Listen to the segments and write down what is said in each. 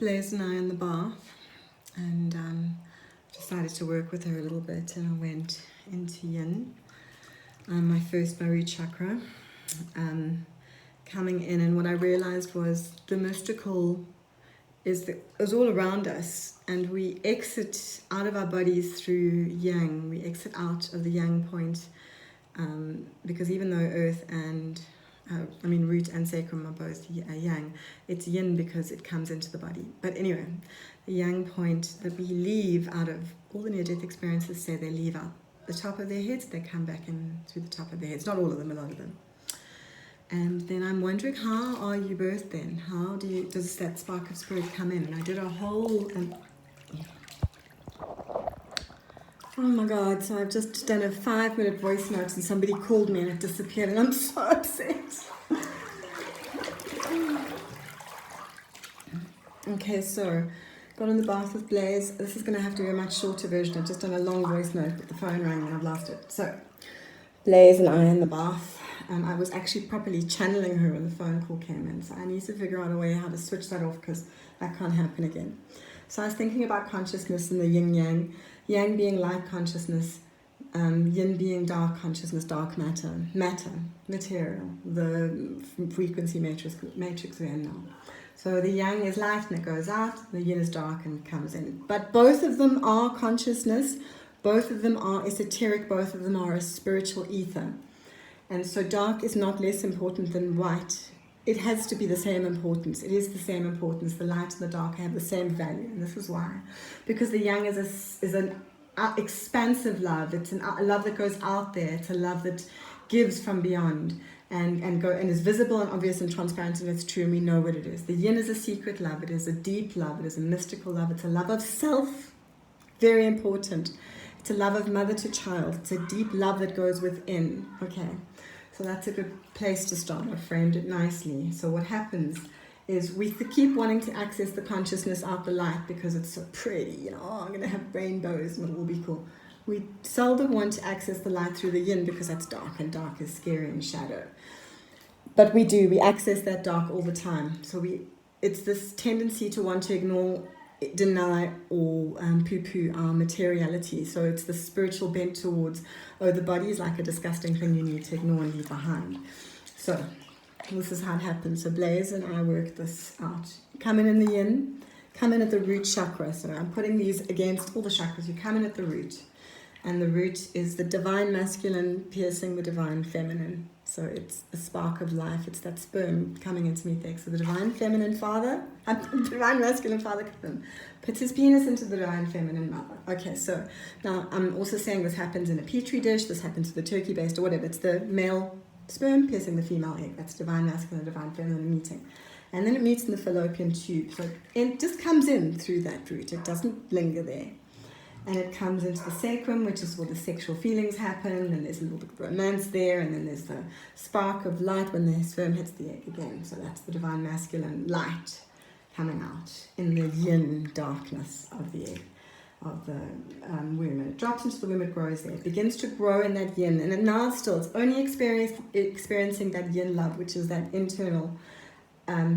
Blaze and I in the bath, and decided to work with her a little bit, and I went into Yin, my first root chakra, coming in, and what I realized was the mystical is all around us, and we exit out of our bodies through Yang. We exit out of the Yang point, because even though Earth and root and sacrum are both Yang, it's Yin because it comes into the body. But anyway, the Yang point that we leave out of all the near-death experiences say they leave out the top of their heads, they come back in through the top of their heads. Not all of them, a lot of them. And then I'm wondering, how are you birthed then? How does that spark of spirit come in? And I did a whole... oh my God, so I've just done a 5-minute voice note and somebody called me and it disappeared and I'm so upset. Okay, so got in the bath with Blaze. This is going to have to be a much shorter version. I've just done a long voice note, but the phone rang and I've lost it. So Blaze and I in the bath. I was actually properly channeling her when the phone call came in. So I need to figure out a way how to switch that off because that can't happen again. So I was thinking about consciousness and the yin yang. Yang being light consciousness, yin being dark consciousness, dark matter, material, the frequency matrix we're in now. So the yang is light and it goes out, the yin is dark and comes in. But both of them are consciousness, both of them are esoteric, both of them are a spiritual ether. And so dark is not less important than white. It has to be the same importance. It is the same importance. The light and the dark have the same value. And this is why. Because the yang is an expansive love. It's a love that goes out there. It's a love that gives from beyond and is visible and obvious and transparent, and it's true, and we know what it is. The yin is a secret love. It is a deep love. It is a mystical love. It's a love of self. Very important. It's a love of mother to child. It's a deep love that goes within. Okay. So that's a good place to start. I framed it nicely. So what happens is we keep wanting to access the consciousness out the light because it's so pretty. I'm going to have rainbows and it will be cool. We seldom want to access the light through the yin because that's dark, and dark is scary and shadow. But we do. We access that dark all the time. So it's this tendency to want to ignore, deny, or poo-poo our materiality. So it's the spiritual bent towards, the body is like a disgusting thing you need to ignore and leave behind. So this is how it happens. So Blaze and I work this out. Come in the yin, come in at the root chakra. So I'm putting these against all the chakras. You come in at the root. And the root is the divine masculine piercing the divine feminine. So it's a spark of life. It's that sperm coming into me. So the divine feminine father, divine masculine father puts his penis into the divine feminine mother. Okay, so now I'm also saying this happens in a petri dish. This happens with a turkey based or whatever. It's the male sperm piercing the female egg. That's divine masculine, divine feminine meeting. And then it meets in the fallopian tube. So it just comes in through that root. It doesn't linger there. And it comes into the sacrum, which is where the sexual feelings happen, and there's a little bit of romance there, and then there's the spark of light when the sperm hits the egg again. So that's the divine masculine light coming out in the yin darkness of the egg, of the womb. And it drops into the womb, it grows there. It begins to grow in that yin, and now it's only experiencing that yin love, which is that internal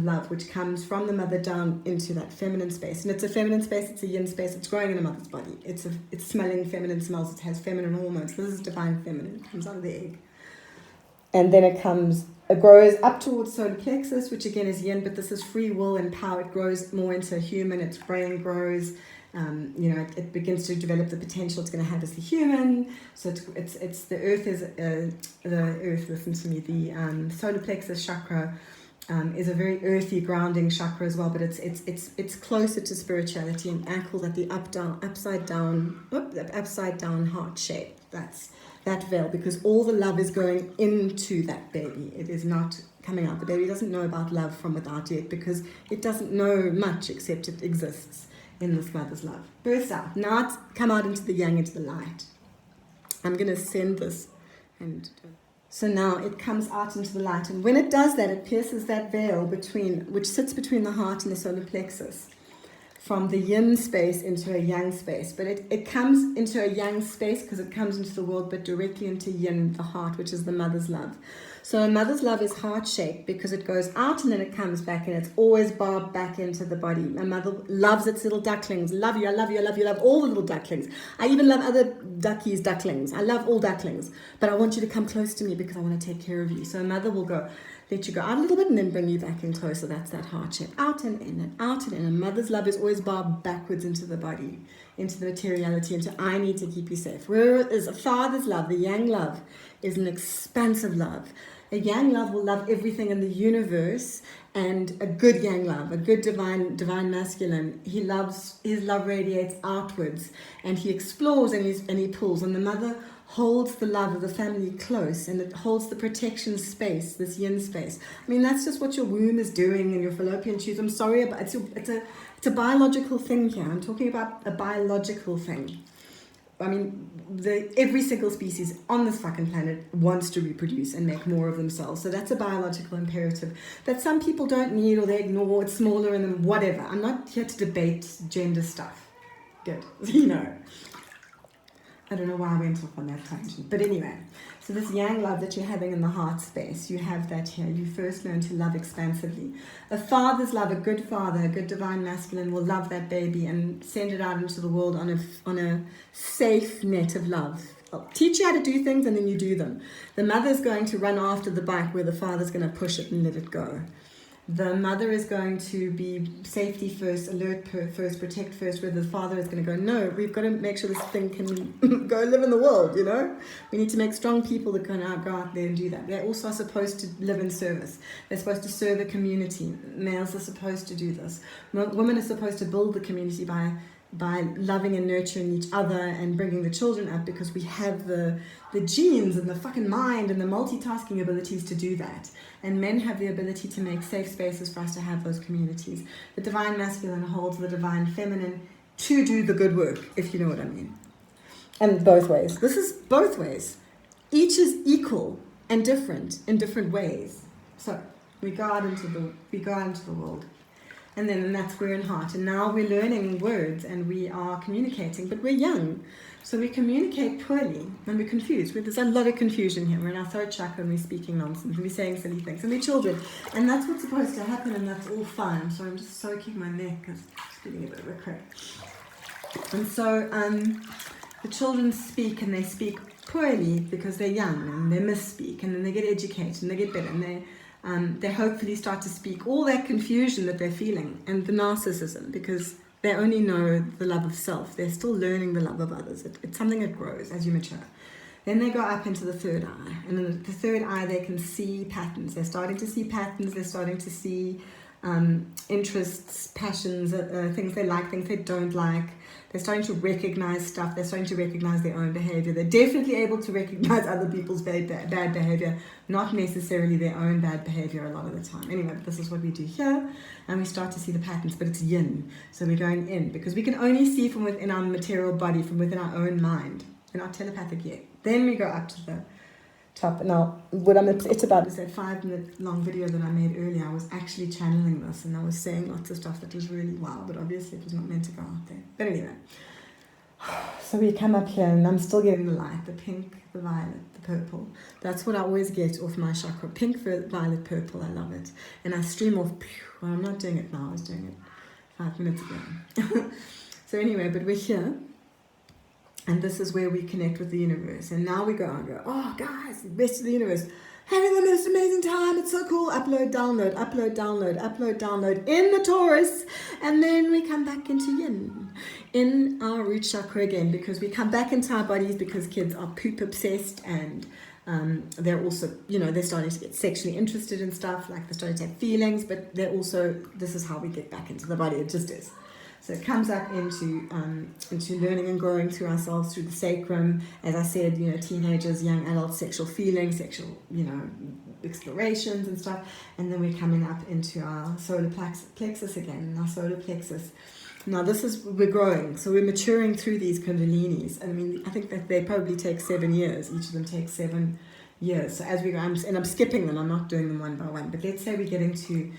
love, which comes from the mother down into that feminine space. And it's a feminine space, it's a yin space, it's growing in a mother's body. It's smelling feminine smells, it has feminine hormones. This is divine feminine, it comes out of the egg. And then it grows up towards solar plexus, which again is yin, but this is free will and power. It grows more into a human, its brain grows, it begins to develop the potential it's going to have as a human. So it's the earth is, listen to me, the solar plexus chakra is a very earthy, grounding chakra as well, but it's closer to spirituality and anchored at the upside down heart shape. That's that veil, because all the love is going into that baby. It is not coming out. The baby doesn't know about love from without yet because it doesn't know much except it exists in this mother's love. Bursts out. Now it's come out into the yang, into the light. I'm going to send this and... So now it comes out into the light, and when it does that, it pierces that veil which sits between the heart and the solar plexus, from the yin space into a yang space. But it comes into a yang space because it comes into the world, but directly into yin, the heart, which is the mother's love. So a mother's love is heart-shaped because it goes out and then it comes back, and it's always barbed back into the body. A mother loves its little ducklings. Love you, I love you, I love you, I love all the little ducklings. I even love other ducklings. I love all ducklings. But I want you to come close to me because I want to take care of you. So a mother will go, let you go out a little bit and then bring you back in closer. That's that heart shape. Out and in and out and in. A mother's love is always barbed backwards into the body, into the materiality, into I need to keep you safe. Whereas a father's love, the yang love, is an expansive love. A yang love will love everything in the universe, and a good yang love, a good divine masculine, his love radiates outwards, and he explores and he pulls. And the mother holds the love of the family close, and it holds the protection space, this yin space. I mean, that's just what your womb is doing in your fallopian tubes. I'm sorry, but it's a biological thing here. I'm talking about a biological thing. I mean, every single species on this fucking planet wants to reproduce and make more of themselves. So that's a biological imperative that some people don't need, or they ignore. It's smaller in them, whatever. I'm not here to debate gender stuff. Good. I don't know why I went off on that tangent. But anyway, so this yang love that you're having in the heart space, you have that here. You first learn to love expansively. A father's love, a good father, a good divine masculine will love that baby and send it out into the world on a safe net of love. I'll teach you how to do things and then you do them. The mother's going to run after the bike where the father's going to push it and let it go. The mother is going to be safety first, alert first, protect first, where the father is going to go, no, we've got to make sure this thing can go live in the world, you know? We need to make strong people that can go out there and do that. They also are supposed to live in service. They're supposed to serve a community. Males are supposed to do this. Women are supposed to build the community by loving and nurturing each other and bringing the children up, because we have the genes and the fucking mind and the multitasking abilities to do that. And men have the ability to make safe spaces for us to have those communities. The divine masculine holds the divine feminine to do the good work, if you know what I mean. And both ways. This is both ways. Each is equal and different in different ways. So we go out into the world. And that's we're in heart. And now we're learning words and we are communicating, but we're young. So we communicate poorly and we're confused. There's a lot of confusion here. We're in our third chakra and we're speaking nonsense. We're saying silly things. And we're children. And that's what's supposed to happen, and that's all fine. So I'm just soaking my neck because it's getting a bit of a crack. And so the children speak, and they speak poorly because they're young and they misspeak, and then they get educated and they get better, and they hopefully start to speak all that confusion that they're feeling and the narcissism, because they only know the love of self. They're still learning the love of others. It's something that grows as you mature. Then they go up into the third eye. And in the third eye, they can see patterns. They're starting to see patterns. They're starting to see interests, passions, things they like, things they don't like. They're starting to recognize stuff. They're starting to recognize their own behavior. They're definitely able to recognize other people's bad behavior, not necessarily their own bad behavior a lot of the time. Anyway, this is what we do here, and we start to see the patterns, but it's yin. So we're going in, because we can only see from within our material body, from within our own mind. We're not telepathic yet. Then we go up to the top. Now, what it's about is that 5-minute long video that I made earlier. I was actually channeling this, and I was saying lots of stuff that was really wild, but obviously it was not meant to go out there. But anyway, so we come up here, and I'm still getting the light, the pink, the violet, the purple. That's what I always get off my chakra. Pink, violet, purple. I love it. And I stream off. Well, I'm not doing it now. I was doing it 5 minutes ago. So anyway, but we're here. And this is where we connect with the universe. And now we go and go, oh, guys, the rest of the universe, having the most amazing time. It's so cool. Upload, download, upload, download, upload, download in the Taurus. And then we come back into yin, in our root chakra again, because we come back into our bodies because kids are poop obsessed, and they're also, they're starting to get sexually interested in stuff, like they're starting to have feelings, but they're also, this is how we get back into the body. It just is. So it comes up into learning and growing through ourselves, through the sacrum. As I said, teenagers, young adults, sexual feelings, sexual, explorations and stuff. And then we're coming up into our solar plexus again, our solar plexus. Now we're growing, so we're maturing through these kundalinis. I mean, I think that they probably take 7 years. Each of them takes 7 years. So as we go, I'm skipping them, I'm not doing them one by one. But let's say we get into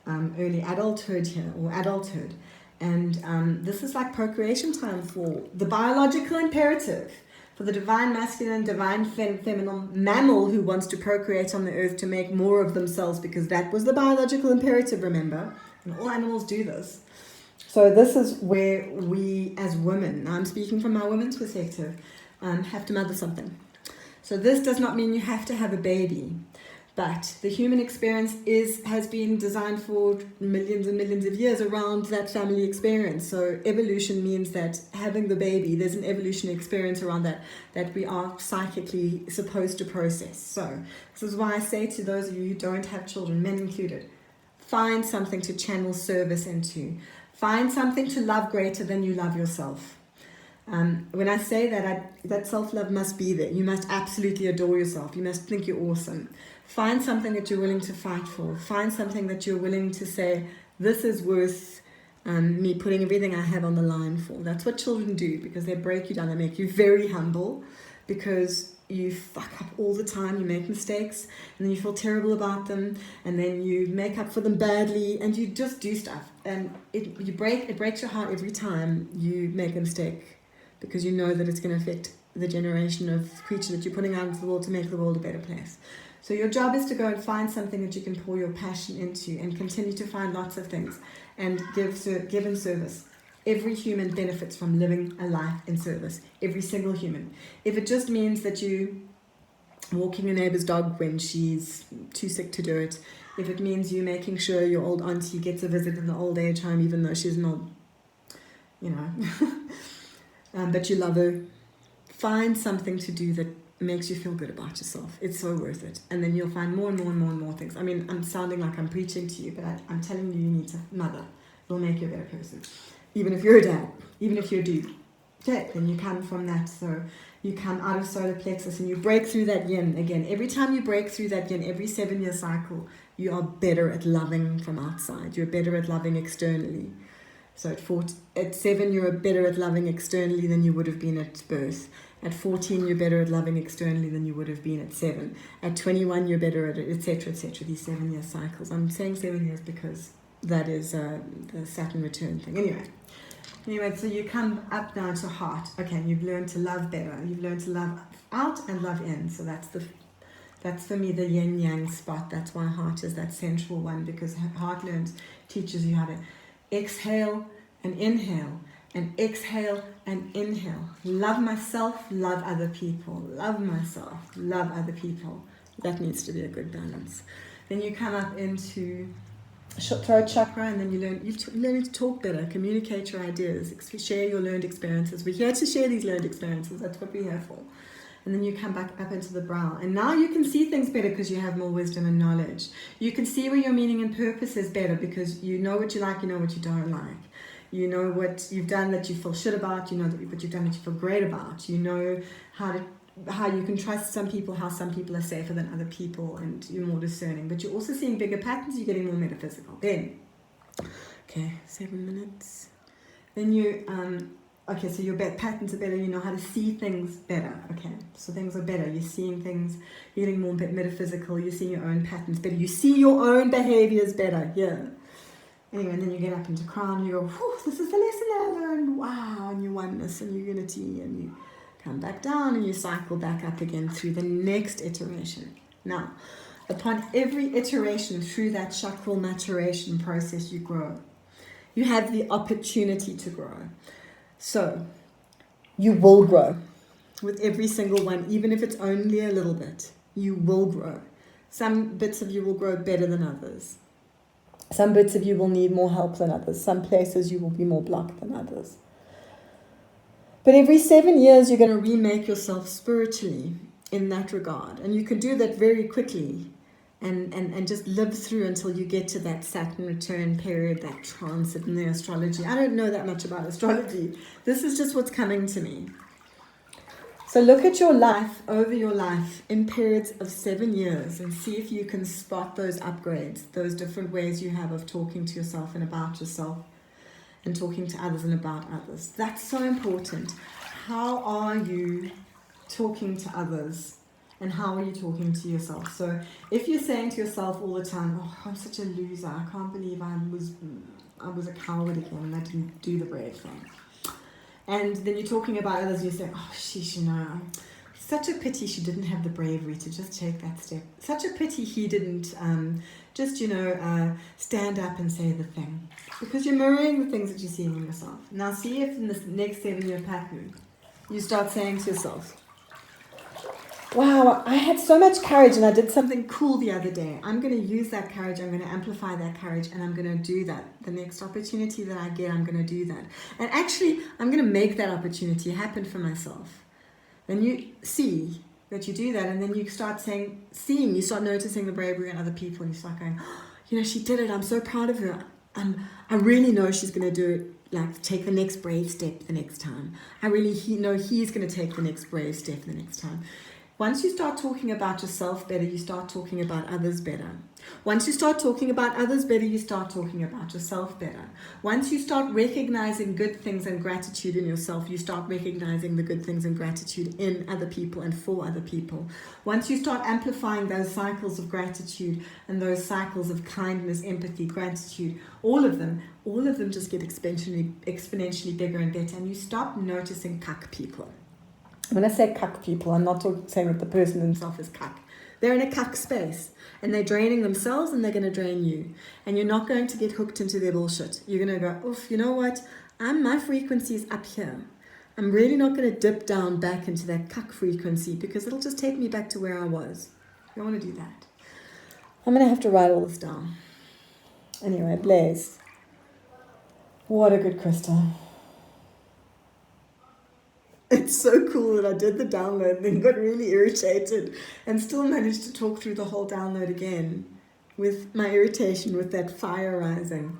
early adulthood here, or adulthood. And this is like procreation time for the biological imperative. For the divine masculine, divine feminine mammal who wants to procreate on the earth to make more of themselves, because that was the biological imperative, remember? And all animals do this. So this is where we as women, I'm speaking from my women's perspective, have to mother something. So this does not mean you have to have a baby, but the human experience has been designed for millions and millions of years around that family experience. So evolution means that having the baby, there's an evolutionary experience around that we are psychically supposed to process. So this is why I say to those of you who don't have children, men included, find something to channel service into. Find something to love greater than you love yourself. When I say that self-love must be there. You must absolutely adore yourself. You must think you're awesome. Find something that you're willing to fight for. Find something that you're willing to say, this is worth me putting everything I have on the line for. That's what children do, because they break you down. They make you very humble, because you fuck up all the time. You make mistakes, and then you feel terrible about them, and then you make up for them badly, and you just do stuff. And it breaks your heart every time you make a mistake, because you know that it's going to affect the generation of creature that you're putting out into the world to make the world a better place. So your job is to go and find something that you can pour your passion into, and continue to find lots of things and give in service. Every human benefits from living a life in service. Every single human. If it just means that you walking your neighbor's dog when she's too sick to do it, if it means you making sure your old auntie gets a visit in the old age home even though she's not, but you love her, find something to do that makes you feel good about yourself. It's so worth it. And then you'll find more and more and more and more things. I mean, I'm sounding like I'm preaching to you, but I'm telling you need to mother. It'll make you a better person. Even if you're a dad, even if you're a dude. Okay, then you come from that. So you come out of solar plexus and you break through that yin again. Every time you break through that yin, every 7-year cycle, you are better at loving from outside. You're better at loving externally. So at 7, you're better at loving externally than you would have been at birth. At 14, you're better at loving externally than you would have been at 7. At 21, you're better at it, etc., etc. These 7-year cycles. I'm saying 7 years because that is the Saturn return thing. Anyway, so you come up now to heart. Okay, you've learned to love better. You've learned to love out and love in. So that's for me the yin yang spot. That's why heart is that central one, because heart teaches you how to exhale and inhale, and exhale and inhale. Love myself, love other people. Love myself, love other people. That needs to be a good balance. Then you come up into throat chakra, and then you're learning to talk better, communicate your ideas, share your learned experiences. We're here to share these learned experiences. That's what we're here for. And then you come back up into the brow. And now you can see things better because you have more wisdom and knowledge. You can see where your meaning and purpose is better because you know what you like, you know what you don't like. You know what you've done that you feel shit about, you know what you've done that you feel great about. You know how you can trust some people, how some people are safer than other people, and you're more discerning. But you're also seeing bigger patterns, you're getting more metaphysical. Then, 7 minutes. Then you, so your patterns are better, you know how to see things better. Okay, so things are better. You're seeing things, you're getting more metaphysical, you're seeing your own patterns better. You see your own behaviors better, yeah. Anyway, and then you get up into crown, you go, whew, this is the lesson that I learned, wow, and your oneness and your unity, and you come back down and you cycle back up again through the next iteration. Now, upon every iteration through that chakral maturation process, you grow. You have the opportunity to grow. So, you will grow with every single one, even if it's only a little bit. You will grow. Some bits of you will grow better than others. Some bits of you will need more help than others. Some places you will be more blocked than others. But every 7 years, you're going to remake yourself spiritually in that regard. And you can do that very quickly and just live through until you get to that Saturn return period, that transit in the astrology. I don't know that much about astrology. This is just what's coming to me. So look at your life, over your life, in periods of 7 years, and see if you can spot those upgrades, those different ways you have of talking to yourself and about yourself, and talking to others and about others. That's so important. How are you talking to others, and how are you talking to yourself? So if you're saying to yourself all the time, oh, I'm such a loser, I can't believe I was a coward again and I didn't do the brave thing. And then you're talking about others, and you're saying, oh, sheesh, such a pity she didn't have the bravery to just take that step. Such a pity he didn't just, stand up and say the thing. Because you're mirroring the things that you're seeing in yourself. Now see if in this next 7-year pattern, you start saying to yourself, wow, I had so much courage and I did something cool the other day. I'm going to use that courage, I'm going to amplify that courage, and I'm going to do that. The next opportunity that I get, I'm going to do that. And actually, I'm going to make that opportunity happen for myself. Then you see that you do that, and then you start you start noticing the bravery in other people, and you start going, oh, she did it, I'm so proud of her. I really know she's going to do it, like take the next brave step the next time. I really know he's going to take the next brave step the next time. Once you start talking about yourself better, you start talking about others better. Once you start talking about others better, you start talking about yourself better. Once you start recognizing good things and gratitude in yourself, you start recognizing the good things and gratitude in other people and for other people. Once you start amplifying those cycles of gratitude and those cycles of kindness, empathy, gratitude, all of them just get exponentially bigger and better, and you stop noticing cuck people. When I say cuck people, I'm not saying that the person himself is cuck. They're in a cuck space, and they're draining themselves, and they're going to drain you. And you're not going to get hooked into their bullshit. You're going to go, oof, you know what? My frequency is up here. I'm really not going to dip down back into that cuck frequency, because it'll just take me back to where I was. I don't want to do that. I'm going to have to write all this down. Anyway, Blaze. What a good crystal. It's so cool that I did the download and then got really irritated and still managed to talk through the whole download again with my irritation with that fire rising.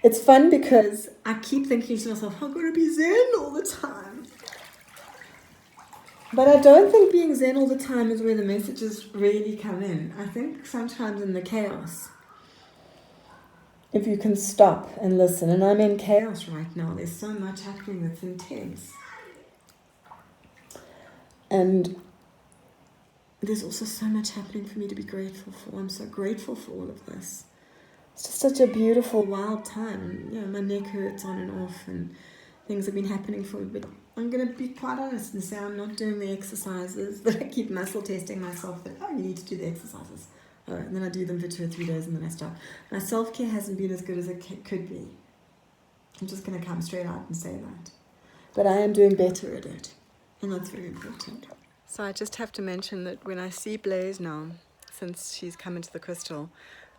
It's fun because I keep thinking to myself, I'm going to be zen all the time. But I don't think being zen all the time is where the messages really come in. I think sometimes in the chaos, if you can stop and listen, and I'm in chaos right now, there's so much happening that's intense. And there's also so much happening for me to be grateful for. I'm so grateful for all of this. It's just such a beautiful, wild time. My neck hurts on and off, and things have been happening for me. But I'm going to be quite honest and say I'm not doing the exercises that I keep muscle testing myself that, you need to do the exercises. And then I do them for 2 or 3 days and then I stop. My self-care hasn't been as good as it could be. I'm just going to come straight out and say that. But I am doing better at it. And that's very important. So I just have to mention that when I see Blaze now, since she's come into the crystal,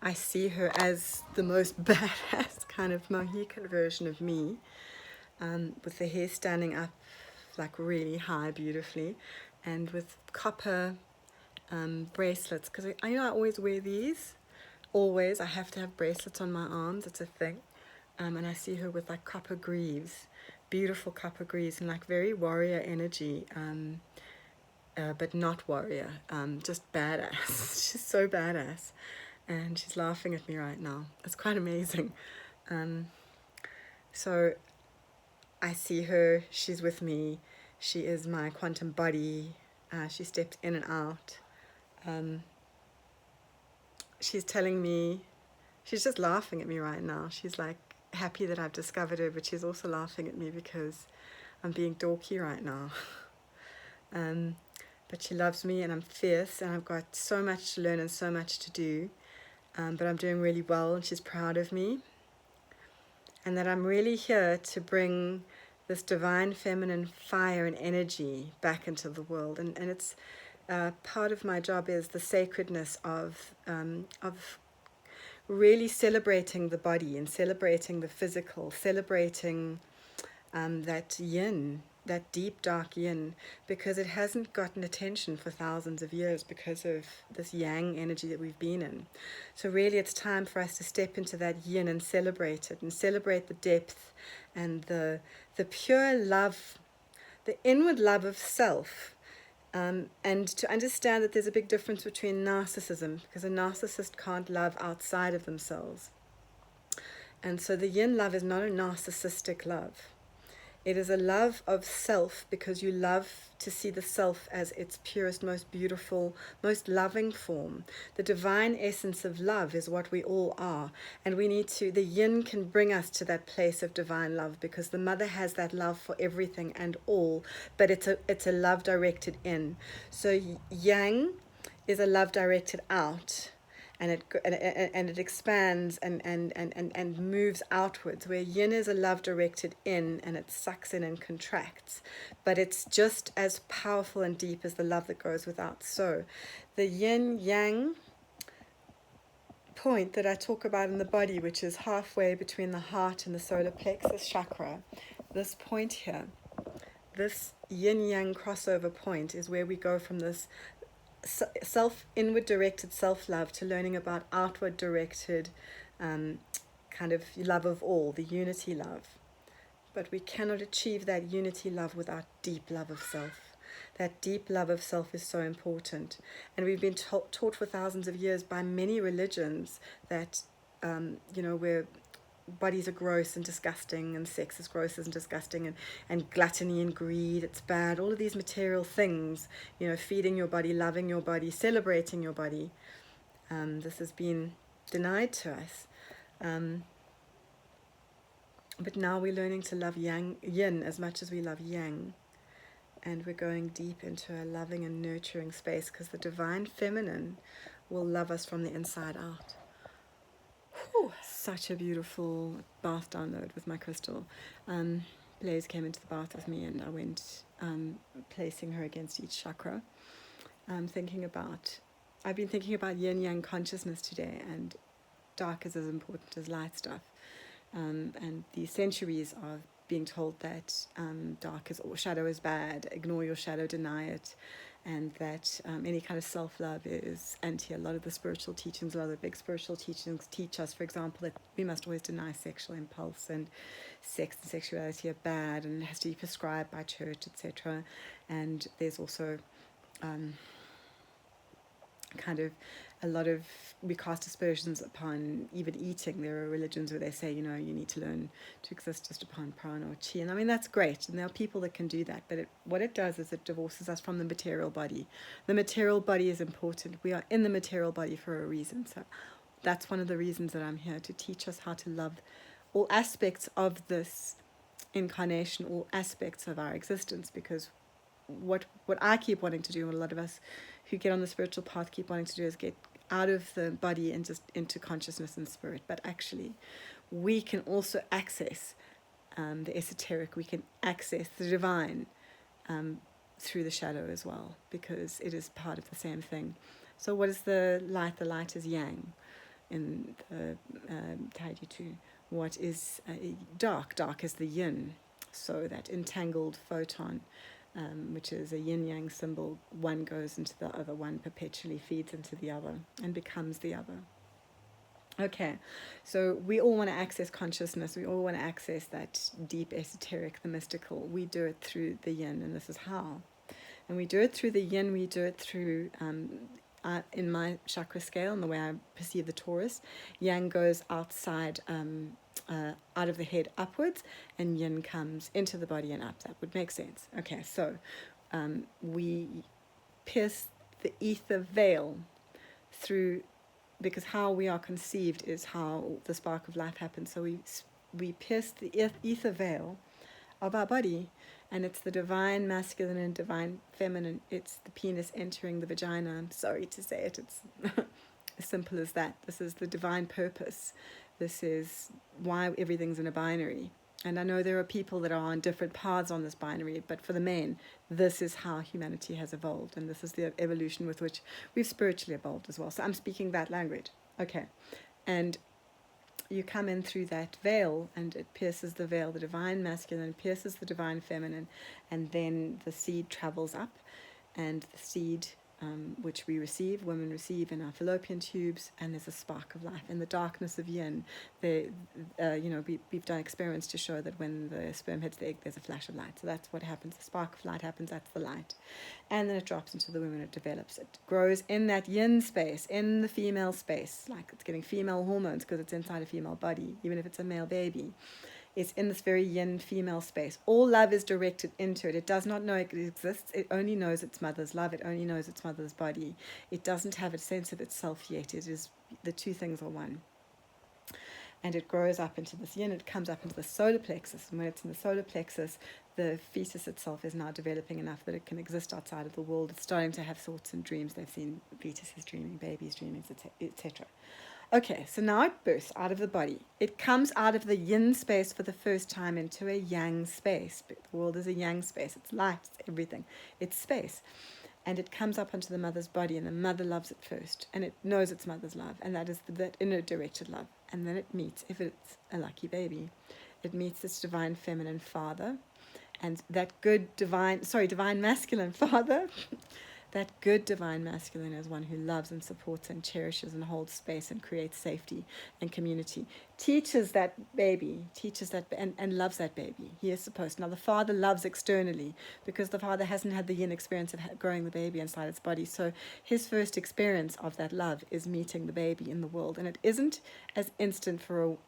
I see her as the most badass kind of Mohican version of me, with the hair standing up like really high beautifully, and with copper bracelets, because I always wear these. Always, I have to have bracelets on my arms, it's a thing. And I see her with like copper greaves. Beautiful copper greaves and like very warrior energy, but not warrior, just badass. She's so badass, and she's laughing at me right now. It's quite amazing. So I see her, she's with me, she is my quantum body, she steps in and out. She's telling me, she's just laughing at me right now. She's like, happy that I've discovered her, but she's also laughing at me because I'm being dorky right now. But she loves me, and I'm fierce, and I've got so much to learn and so much to do, but I'm doing really well, and she's proud of me, and that I'm really here to bring this divine feminine fire and energy back into the world. And it's part of my job is the sacredness of really celebrating the body and celebrating the physical, celebrating that yin, that deep dark yin, because it hasn't gotten attention for thousands of years because of this yang energy that we've been in. So really it's time for us to step into that yin and celebrate it, and celebrate the depth and the pure love, the inward love of self. And to understand that there's a big difference between narcissism, because a narcissist can't love outside of themselves. And so the yin love is not a narcissistic love. It is a love of self because you love to see the self as its purest, most beautiful, most loving form. The divine essence of love is what we all are. And we need to, the yin can bring us to that place of divine love because the mother has that love for everything and all, but it's a love directed in. So yang is a love directed out, and it expands and moves outwards, where yin is a love directed in and it sucks in and contracts, but it's just as powerful and deep as the love that goes without. So the yin yang point that I talk about in the body, which is halfway between the heart and the solar plexus chakra, this point here, this yin yang crossover point, is where we go from this inward directed self-love to learning about outward directed kind of love of all, the unity love. But we cannot achieve that unity love without deep love of self. That deep love of self is so important, and we've been taught for thousands of years by many religions that we're bodies are gross and disgusting, and sex is gross and disgusting, and gluttony and greed, it's bad. All of these material things, feeding your body, loving your body, celebrating your body, this has been denied to us. But now we're learning to love yin as much as we love yang, and we're going deep into a loving and nurturing space, because the divine feminine will love us from the inside out. Such a beautiful bath download with my crystal. Blaze came into the bath with me, and I went placing her against each chakra. I've been thinking about yin yang consciousness today, and dark is as important as light stuff. And the centuries of being told that dark is, or shadow is bad, ignore your shadow, deny it, and that any kind of self-love is anti. A lot of the spiritual teachings, a lot of the big spiritual teachings teach us, for example, that we must always deny sexual impulse, and sex and sexuality are bad, and it has to be prescribed by church, etc. And there's also kind of a lot of, we cast aspersions upon even eating. There are religions where they say, you need to learn to exist just upon prana or chi, and I mean that's great, and there are people that can do that, but what it does is it divorces us from the material body. The material body is important. We are in the material body for a reason. So that's one of the reasons that I'm here, to teach us how to love all aspects of this incarnation, all aspects of our existence, because what I keep wanting to do, and what a lot of us who get on the spiritual path keep wanting to do, is get out of the body and just into consciousness and spirit. But actually, we can also access the esoteric, we can access the divine through the shadow as well, because it is part of the same thing. So what is the light? The light is yang in the Taiji Tu. What is dark? Dark is the yin. So that entangled photon, which is a yin-yang symbol, one goes into the other, one perpetually feeds into the other and becomes the other. Okay, so we all want to access consciousness, we all want to access that deep esoteric, the mystical. We do it through the yin, and this is how. And we do it through the yin, we do it through, in my chakra scale and the way I perceive the torus, yang goes outside, out of the head upwards, and yin comes into the body and up. That would make sense. Okay, so we pierce the ether veil through, because how we are conceived is how the spark of life happens. So we pierce the ether veil of our body, and it's the divine masculine and divine feminine. It's the penis entering the vagina. I'm sorry to say it, it's as simple as that. This is the divine purpose. This is why everything's in a binary. And I know there are people that are on different paths on this binary, but for the main, this is how humanity has evolved, and this is the evolution with which we've spiritually evolved as well. So I'm speaking that language. Okay. And you come in through that veil, and it pierces the veil, the divine masculine pierces the divine feminine, and then the seed travels up, and the seed which we receive, women receive in our fallopian tubes, and there's a spark of life in the darkness of yin. We've done experiments to show that when the sperm hits the egg, there's a flash of light. So that's what happens. The spark of light happens. That's the light, and then it drops into the womb and it develops. It grows in that yin space, in the female space, like it's getting female hormones because it's inside a female body, even if it's a male baby. is in this very yin female space. All love is directed into it. It does not know it exists. It only knows its mother's love. It only knows its mother's body. It doesn't have a sense of itself yet. It is, the two things are one. And it grows up into this yin. It comes up into the solar plexus. And when it's in the solar plexus, the fetus itself is now developing enough that it can exist outside of the world. It's starting to have thoughts and dreams. They've seen fetuses dreaming, babies dreaming, etc. Okay, so now it bursts out of the body. It comes out of the yin space for the first time into a yang space. The world is a yang space. It's light, it's everything. It's space. And it comes up onto the mother's body, and the mother loves it first. And it knows its mother's love, and that is that inner directed love. And then it meets, if it's a lucky baby, it meets its divine feminine father, and that good divine masculine father. That good divine masculine is one who loves and supports and cherishes and holds space and creates safety and community. Teaches that baby, and loves that baby. He is supposed to. Now, the father loves externally because the father hasn't had the yin experience of growing the baby inside its body. So his first experience of that love is meeting the baby in the world. And it isn't as instant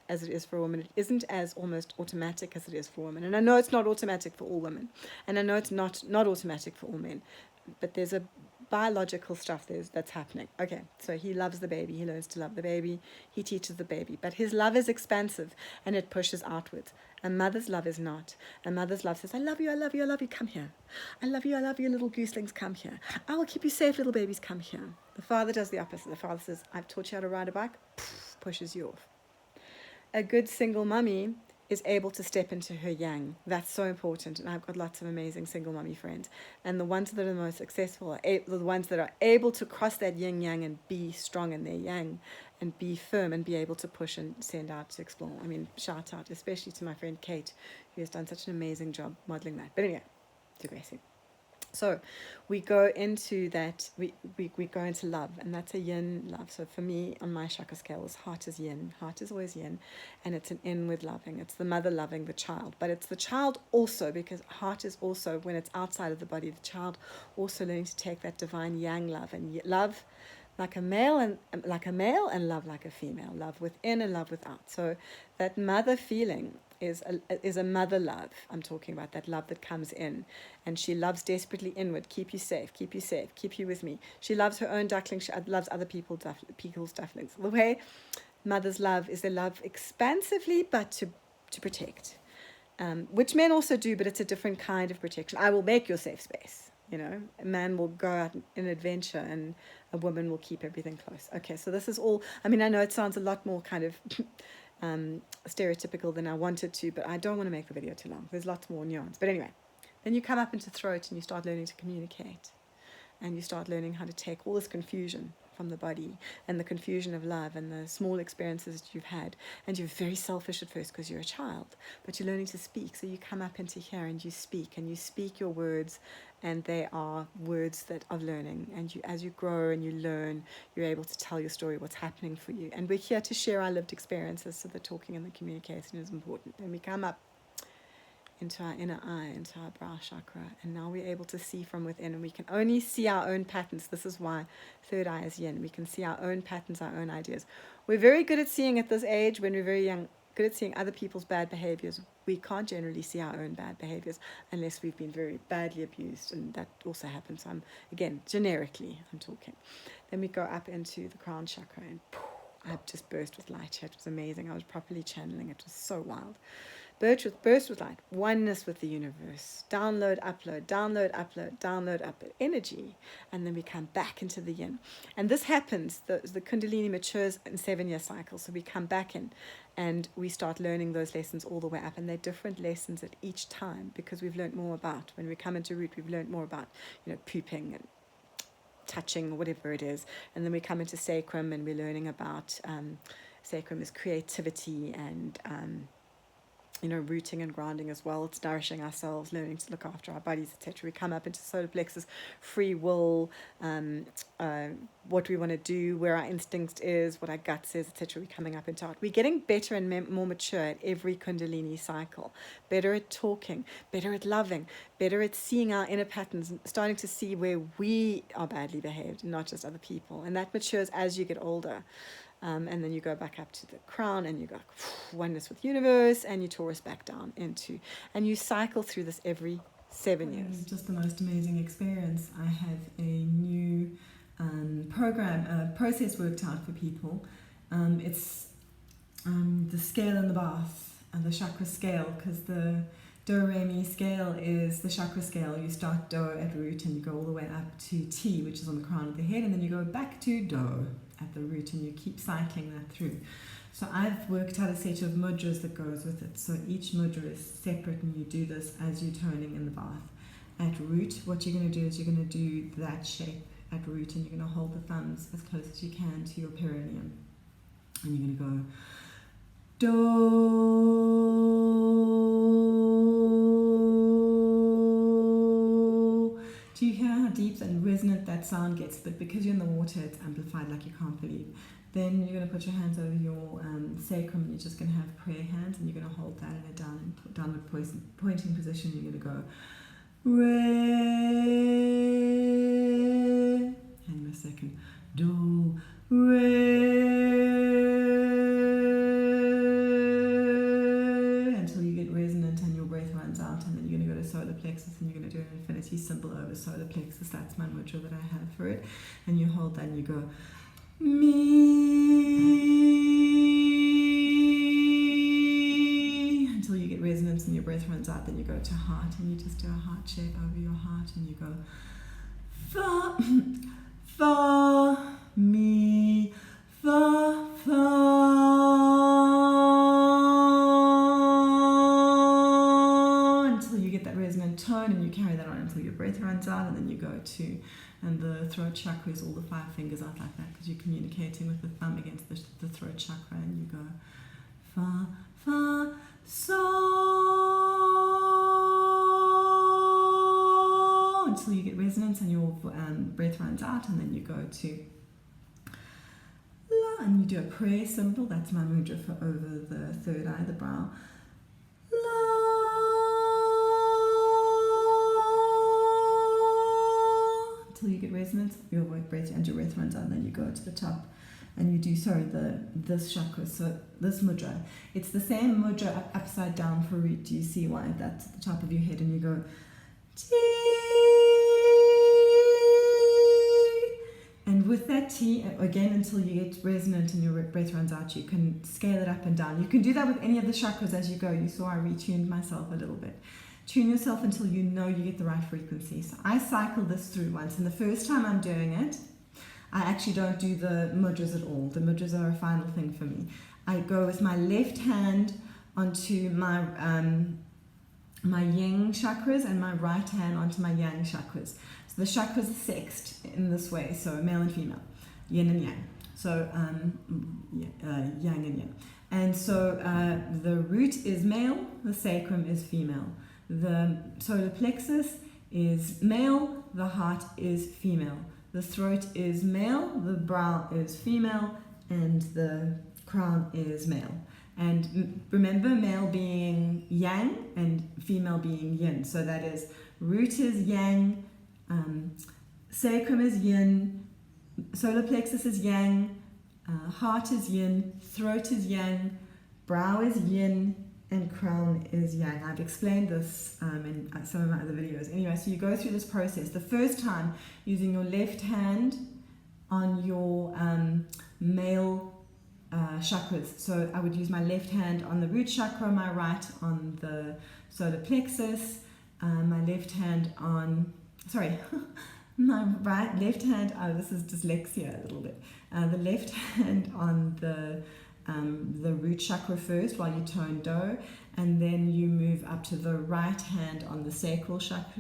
as it is for a woman. It isn't as almost automatic as it is for a woman. And I know it's not automatic for all women. And I know it's not automatic for all men. But there's a biological stuff that's happening. Okay, so he loves the baby. He learns to love the baby. He teaches the baby. But his love is expansive, and it pushes outwards. A mother's love is not. A mother's love says, I love you, I love you, I love you, come here. I love you, little gooselings, come here. I will keep you safe, little babies, come here. The father does the opposite. The father says, I've taught you how to ride a bike, pushes you off. A good single mummy is able to step into her yang. That's so important. And I've got lots of amazing single mummy friends. And the ones that are the most successful are the ones that are able to cross that yin yang and be strong in their yang and be firm and be able to push and send out to explore. I mean, shout out, especially to my friend Kate, who has done such an amazing job modeling that. But anyway, digressing. So we go into that, we go into love, and that's a yin love. So for me, on my chakra scales, heart is yin. Heart is always yin, and it's an inward loving. It's the mother loving the child. But it's the child also, because heart is also, when it's outside of the body, the child also learning to take that divine yang love, and love like a male and love like a female, love within and love without. So that mother feeling is a mother love. I'm talking about that love that comes in, and she loves desperately inward. Keep you safe, keep you with me. She loves her own duckling. She loves other people's ducklings. The way mothers love is they love expansively, but to protect, which men also do, but it's a different kind of protection. I will make your safe space. You know, a man will go out in adventure, and a woman will keep everything close. Okay, so this is all. I mean, I know it sounds a lot more kind of stereotypical than I wanted to, but I don't want to make the video too long. There's lots more nuance. But anyway, then you come up into throat and you start learning to communicate, and you start learning how to take all this confusion from the body and the confusion of love and the small experiences that you've had, and you're very selfish at first because you're a child, but you're learning to speak. So you come up into here and you speak your words, and they are words that of learning, and you, as you grow and you learn, you're able to tell your story, what's happening for you. And we're here to share our lived experiences, so the talking and the communication is important. Then we come up into our inner eye, into our brow chakra, and now we're able to see from within, and we can only see our own patterns. This is why third eye is yin. We can see our own patterns, our own ideas. We're very good at seeing at this age, when we're very young, good at seeing other people's bad behaviors. We can't generally see our own bad behaviors unless we've been very badly abused, and that also happens. Again, generically I'm talking. Then we go up into the crown chakra, and I just burst with light. It was amazing. I was properly channeling. It was so wild. Burst with light, oneness with the universe, download, upload, download, upload, download, upload, energy, and then we come back into the yin. And this happens, the Kundalini matures in 7-year cycles, so we come back in and we start learning those lessons all the way up, and they're different lessons at each time, because we've learned more about, when we come into root, we've learned more about, pooping and touching or whatever it is, and then we come into sacrum, and we're learning about, sacrum is creativity and rooting and grounding as well. It's nourishing ourselves, learning to look after our bodies, etc. We come up into solar plexus, free will, what we want to do, where our instinct is, what our gut says, etc. We're coming up into art. We're getting better and more mature at every Kundalini cycle. Better at talking, better at loving, better at seeing our inner patterns, starting to see where we are badly behaved, and not just other people. And that matures as you get older. and then you go back up to the crown, and you go oneness with universe, and you torus back down into, and you cycle through this every 7 years. It's just the most amazing experience. I have a new process worked out for people. It's the scale in the bath and the chakra scale, because the Do Re Mi scale is the chakra scale. You start Do at root and you go all the way up to Ti, which is on the crown of the head, and then you go back to Do at the root, and you keep cycling that through. So I've worked out a set of mudras that goes with it. So each mudra is separate, and you do this as you're toning in the bath. At root, what you're going to do is you're going to do that shape at root, and you're going to hold the thumbs as close as you can to your perineum. And you're going to go Do. Do you hear how deep and resonant that sound gets? But because you're in the water, it's amplified like you can't believe. Then you're going to put your hands over your sacrum, and you're just going to have prayer hands, and you're going to hold that in a downward pointing position. You're going to go Re. Hang on a second. Do. Re. Until you get resonant and your breath runs out, and then you're going to go to solar plexus, and you're going to do an infinity symbol over solar plexus. That's my mudra that I have for it. And you hold that and you go Me. Until you get resonance and your breath runs out. Then you go to heart, and you just do a heart shape over your heart, and you go Fa, Fa, Mi, Fa, Fa. Until you get that resonant tone, and you carry that on until your breath runs out, and then you go to, and the throat chakra is all the 5 fingers out like that, because you're communicating with the thumb against the throat chakra, and you go Fa, Fa, So, until you get resonance and your breath runs out, and then you go to La, and you do a prayer symbol. That's my mudra for over the third eye, the brow. Until you get resonance, your breath and your breath runs out, and then you go to the top, and you do this chakra. So this mudra, it's the same mudra upside down for root. Do you see why that's at the top of your head? And you go Ti. And with that Ti, again, until you get resonant and your breath runs out, you can scale it up and down. You can do that with any of the chakras as you go. You saw I retuned myself a little bit. Tune yourself until you know you get the right frequency. So I cycle this through once, and the first time I'm doing it, I actually don't do the mudras at all. The mudras are a final thing for me. I go with my left hand onto my my yin chakras, and my right hand onto my yang chakras. So the chakras are sexed in this way, so male and female, yin and yang. So yang and yin. And so the root is male, the sacrum is female. The solar plexus is male, the heart is female. The throat is male, the brow is female, and the crown is male. And remember, male being yang and female being yin. So that is, root is yang, sacrum is yin, solar plexus is yang, heart is yin, throat is yang, brow is yin, and crown is yang. I've explained this in some of my other videos. Anyway, so you go through this process. The first time, using your left hand on your male chakras. So I would use my left hand on the root chakra, my right on the solar plexus, my left hand on, my left hand, this is dyslexia a little bit, the left hand on the root chakra first while you tone Do, and then you move up to the right hand on the sacral chakra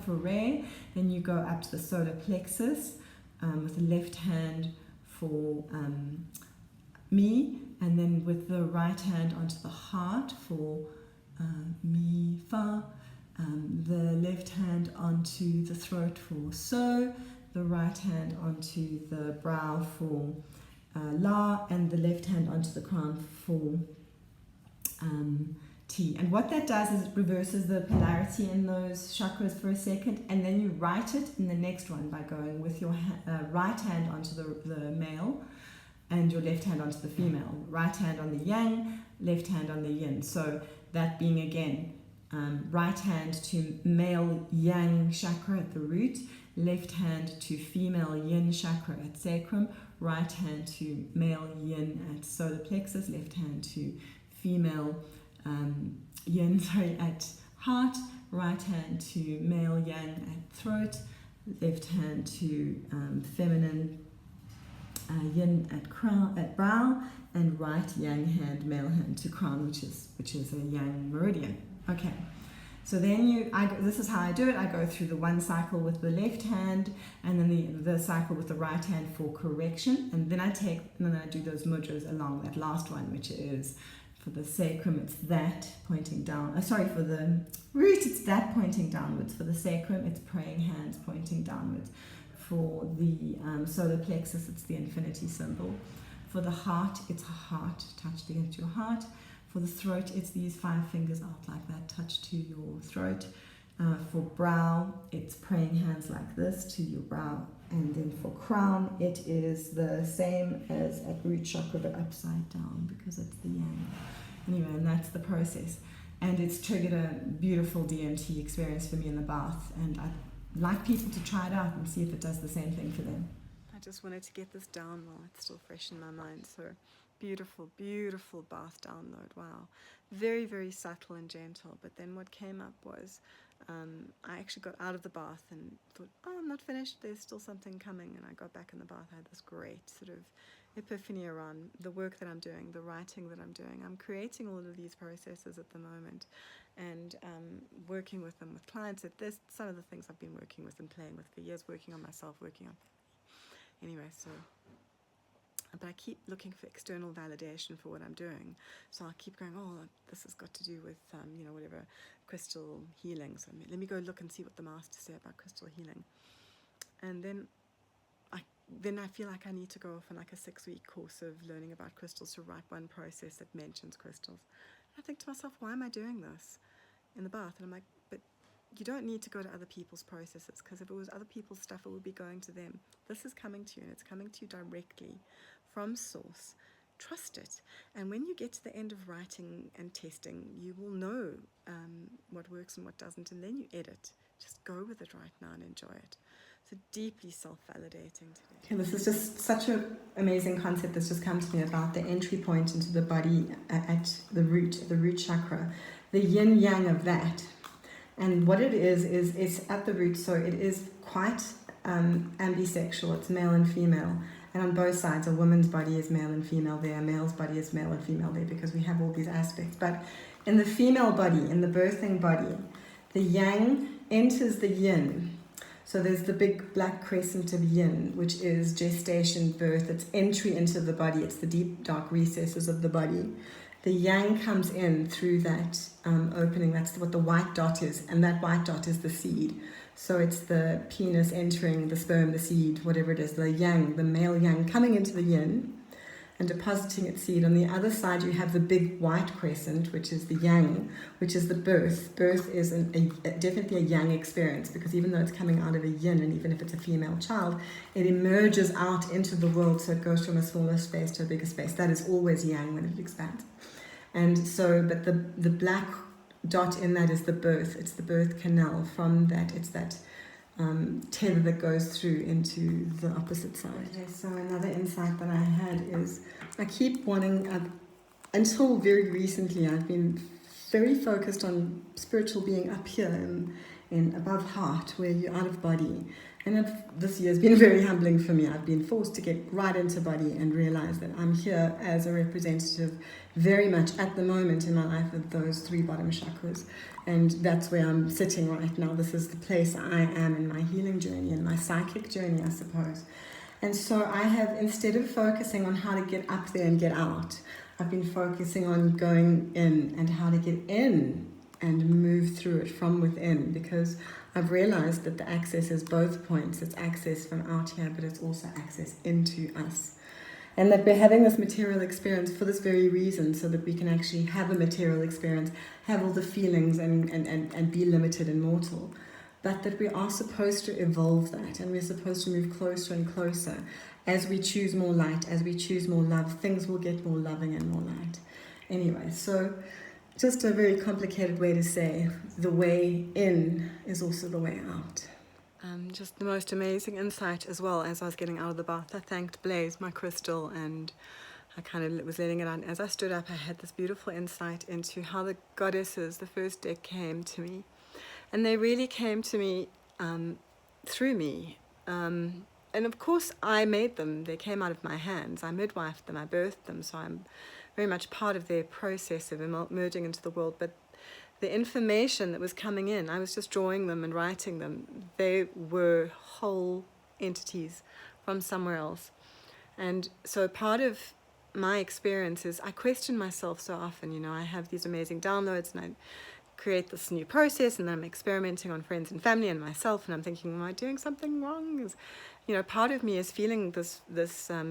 for Re, then you go up to the solar plexus with the left hand for Mi, and then with the right hand onto the heart for Mi, Fa, the left hand onto the throat for So, the right hand onto the brow for La, and the left hand onto the crown for Ti. And what that does is it reverses the polarity in those chakras for a second, and then you write it in the next one by going with your right hand onto the male, and your left hand onto the female. Right hand on the yang, left hand on the yin. So that being again, right hand to male yang chakra at the root, left hand to female yin chakra at sacrum, right hand to male yin at solar plexus, left hand to female yin at heart, right hand to male yang at throat, left hand to feminine yin at brow, and right yang hand, male hand to crown, which is a yang meridian. Okay, so then this is how I do it. I go through the one cycle with the left hand, and then the cycle with the right hand for correction, and then I do those mudras along that last one, which is for the sacrum, it's that pointing down. For the root, it's that pointing downwards. For the sacrum, it's praying hands pointing downwards. For the solar plexus, it's the infinity symbol. For the heart, it's a heart touched against your heart. For the throat, it's these 5 fingers out like that, touched to your throat. For brow, it's praying hands like this to your brow. And then for crown, it is the same as at root chakra, but upside down, because it's the yang. Anyway, and that's the process. And it's triggered a beautiful DMT experience for me in the bath. And I'd like people to try it out and see if it does the same thing for them. I just wanted to get this down while it's still fresh in my mind. So beautiful, beautiful bath download. Wow. Very, very subtle and gentle. But then what came up was I actually got out of the bath and thought, oh, I'm not finished. There's still something coming. And I got back in the bath. I had this great sort of epiphany around the work that I'm doing, the writing that I'm doing. I'm creating all of these processes at the moment and working with them with clients. Some of the things I've been working with and playing with for years, working on myself, working on... Anyway, so... But I keep looking for external validation for what I'm doing. So I'll keep going, oh, this has got to do with, whatever, crystal healing. So let me go look and see what the masters say about crystal healing. And then I feel like I need to go off on like a 6-week course of learning about crystals to write one process that mentions crystals. And I think to myself, why am I doing this in the bath? And I'm like, but you don't need to go to other people's processes, because if it was other people's stuff, it would be going to them. This is coming to you, and it's coming to you directly from source. Trust it. And when you get to the end of writing and testing, you will know what works and what doesn't, and then you edit. Just go with it right now and enjoy it. So deeply self-validating today. Okay, this is just such an amazing concept that's just come to me about the entry point into the body at the root chakra, the yin-yang of that. And what it is it's at the root, so it is quite ambisexual. It's male and female. And on both sides, a woman's body is male and female there, a male's body is male and female there, because we have all these aspects. But in the female body, in the birthing body, the yang enters the yin. So there's the big black crescent of yin, which is gestation, birth. It's entry into the body. It's the deep, dark recesses of the body. The yang comes in through that opening. That's what the white dot is. And that white dot is the seed. So it's the penis entering the sperm, the seed, whatever it is. The yang, the male yang, coming into the yin and depositing its seed. On the other side, you have the big white crescent, which is the yang, which is the birth. Birth is definitely a yang experience, because even though it's coming out of a yin, and even if it's a female child, it emerges out into the world, so it goes from a smaller space to a bigger space. That is always yang when it expands. And so, but the black dot in that is the birth. It's the birth canal. From that, it's that tether that goes through into the opposite side. Okay, so another insight that I had is I keep wanting, until very recently, I've been very focused on spiritual being up here in above heart, where you're out of body. And this year has been very humbling for me. I've been forced to get right into body and realize that I'm here as a representative very much at the moment in my life of those 3 bottom chakras. And that's where I'm sitting right now. This is the place I am in my healing journey and my psychic journey, I suppose. And so I have, instead of focusing on how to get up there and get out, I've been focusing on going in and how to get in and move through it from within, because I've realized that the access is both points. It's access from out here, but it's also access into us. And that we're having this material experience for this very reason, so that we can actually have a material experience, have all the feelings and be limited and mortal. But that we are supposed to evolve that, and we're supposed to move closer and closer. As we choose more light, as we choose more love, things will get more loving and more light. Anyway, so just a very complicated way to say the way in is also the way out. Just the most amazing insight as well. As I was getting out of the bath, I thanked Blaze, my crystal, and I kind of was letting it out. As I stood up, I had this beautiful insight into how the goddesses, the first deck, came to me. And they really came to me through me. And of course, I made them. They came out of my hands. I midwifed them. I birthed them. So I'm very much part of their process of emerging into the world. But the information that was coming in, I was just drawing them and writing them. They were whole entities from somewhere else. And so part of my experience is I question myself so often. You know, I have these amazing downloads and I create this new process, and then I'm experimenting on friends and family and myself, and I'm thinking, am I doing something wrong? Is, you know, part of me is feeling this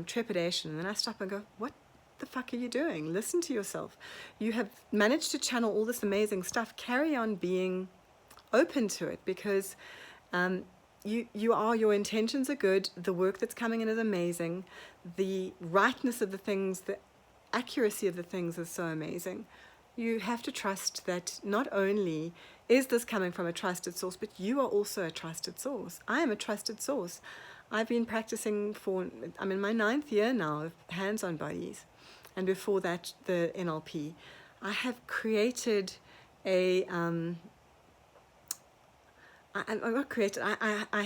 trepidation, and then I stop and go, what the fuck are you doing? Listen to yourself. You have managed to channel all this amazing stuff. Carry on being open to it, because your intentions are good. The work that's coming in is amazing. The rightness of the things, the accuracy of the things is so amazing. You have to trust that not only is this coming from a trusted source, but you are also a trusted source. I am a trusted source. I've been practicing I'm in my 9th year now of hands-on bodies. And before that, the NLP. I have created I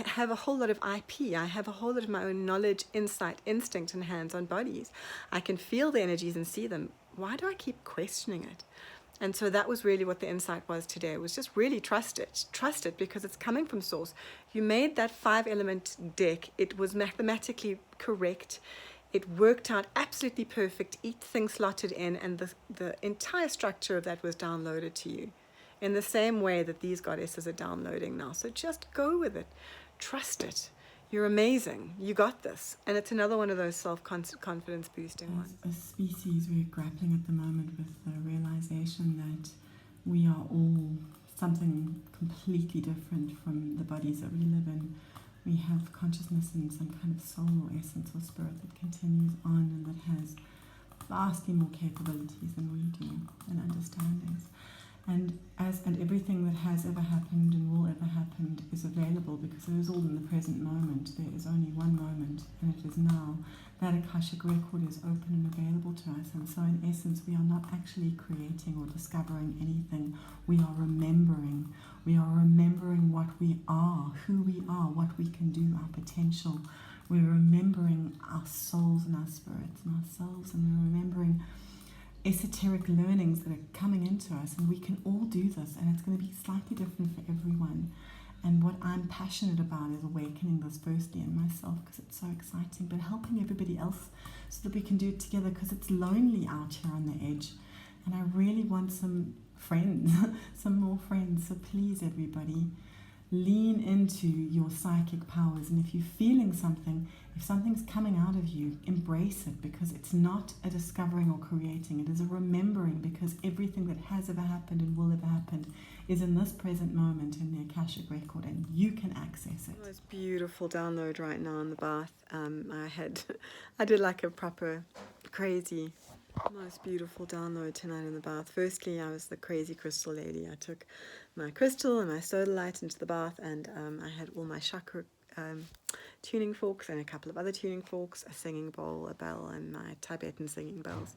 have a whole lot of IP. I have a whole lot of my own knowledge, insight, instinct, and hands-on bodies. I can feel the energies and see them. Why do I keep questioning it? And so that was really what the insight was today. It was just really trust it. Trust it because it's coming from source. You made that 5-element deck. It was mathematically correct. It worked out absolutely perfect. Each thing slotted in, and the entire structure of that was downloaded to you in the same way that these goddesses are downloading now. So just go with it. Trust it. You're amazing. You got this. And it's another one of those self-confidence boosting ones. As a species, we're grappling at the moment with the realization that we are all something completely different from the bodies that we live in. We have consciousness and some kind of soul or essence or spirit that continues on and that has vastly more capabilities than we do and understandings. And everything that has ever happened and will ever happen is available because it is all in the present moment. There is only one moment, and it is now. That Akashic record is open and available to us. And so in essence, we are not actually creating or discovering anything. We are remembering. We are remembering what we are, who we are, what we can do, our potential. We're remembering our souls and our spirits and ourselves, and we're remembering esoteric learnings that are coming into us, and we can all do this, and it's going to be slightly different for everyone. And what I'm passionate about is awakening this firstly in myself, because it's so exciting, but helping everybody else so that we can do it together, because it's lonely out here on the edge, and I really want some friends, some more friends. So please, everybody, lean into your psychic powers, and if you're feeling something, if something's coming out of you, embrace it, because it's not a discovering or creating, it is a remembering, because everything that has ever happened and will ever happen is in this present moment in the Akashic record, and you can access it. The most beautiful download right now in the bath. I did like a proper crazy, most beautiful download tonight in the bath. Firstly, I was the crazy crystal lady. I took my crystal and my sodalite into the bath, and I had all my chakra tuning forks and a couple of other tuning forks, a singing bowl, a bell, and my Tibetan singing bells.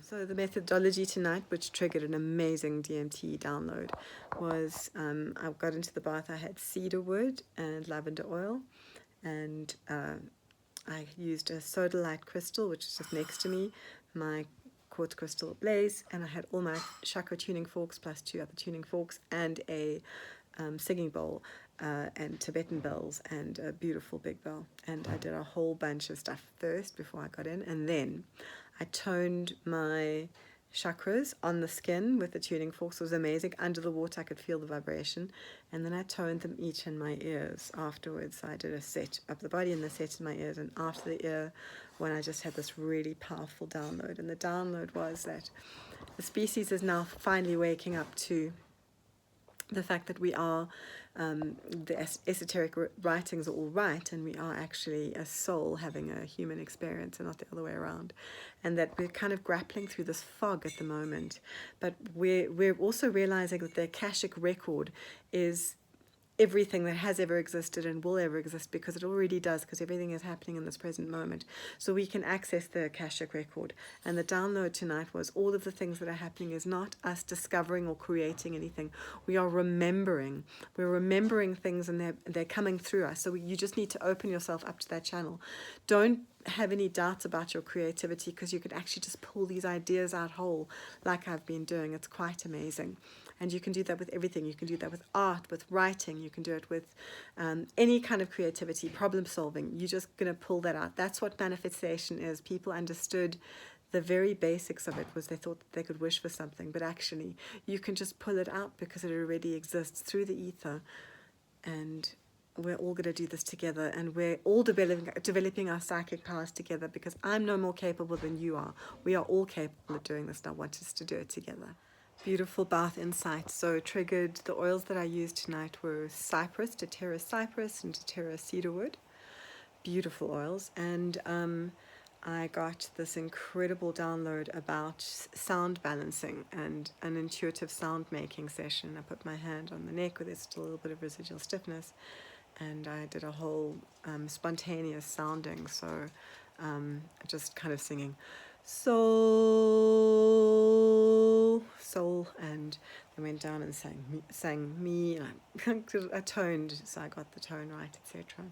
So the methodology tonight, which triggered an amazing DMT download, was I got into the bath. I had cedar wood and lavender oil, and I used a sodalite crystal, which is just next to me, my quartz crystal Blaze, and I had all my chakra tuning forks plus 2 other tuning forks and a singing bowl and Tibetan bells and a beautiful big bell. And I did a whole bunch of stuff first before I got in, and then I toned my chakras on the skin with the tuning forks. It was amazing. Under the water I could feel the vibration, and then I toned them each in my ears afterwards. So I did a set up the body and the set in my ears, and after the ear when I just had this really powerful download. And the download was that the species is now finally waking up to the fact that we are, the esoteric writings are all right, and we are actually a soul having a human experience and not the other way around, and that we're kind of grappling through this fog at the moment, but we're also realizing that the Akashic record is everything that has ever existed and will ever exist, because it already does, because everything is happening in this present moment. So we can access the Akashic record. And the download tonight was all of the things that are happening is not us discovering or creating anything. We are remembering. We're remembering things, and they're coming through us. So you just need to open yourself up to that channel. Don't have any doubts about your creativity, because you can actually just pull these ideas out whole, like I've been doing. It's quite amazing. And you can do that with everything. You can do that with art, with writing. You can do it with any kind of creativity, problem solving. You're just going to pull that out. That's what manifestation is. People understood the very basics of it, was they thought that they could wish for something, but actually you can just pull it out because it already exists through the ether. And we're all going to do this together, and we're all developing our psychic powers together, because I'm no more capable than you are. We are all capable of doing this, and I want us to do it together. Beautiful bath insight. So triggered, the oils that I used tonight were cypress, doTERRA cypress and doTERRA cedarwood. Beautiful oils. And I got this incredible download about sound balancing and an intuitive sound making session. I put my hand on the neck where there's still a little bit of residual stiffness, and I did a whole spontaneous sounding. So just kind of singing soul, and I went down and sang me, and I toned, so I got the tone right, etc.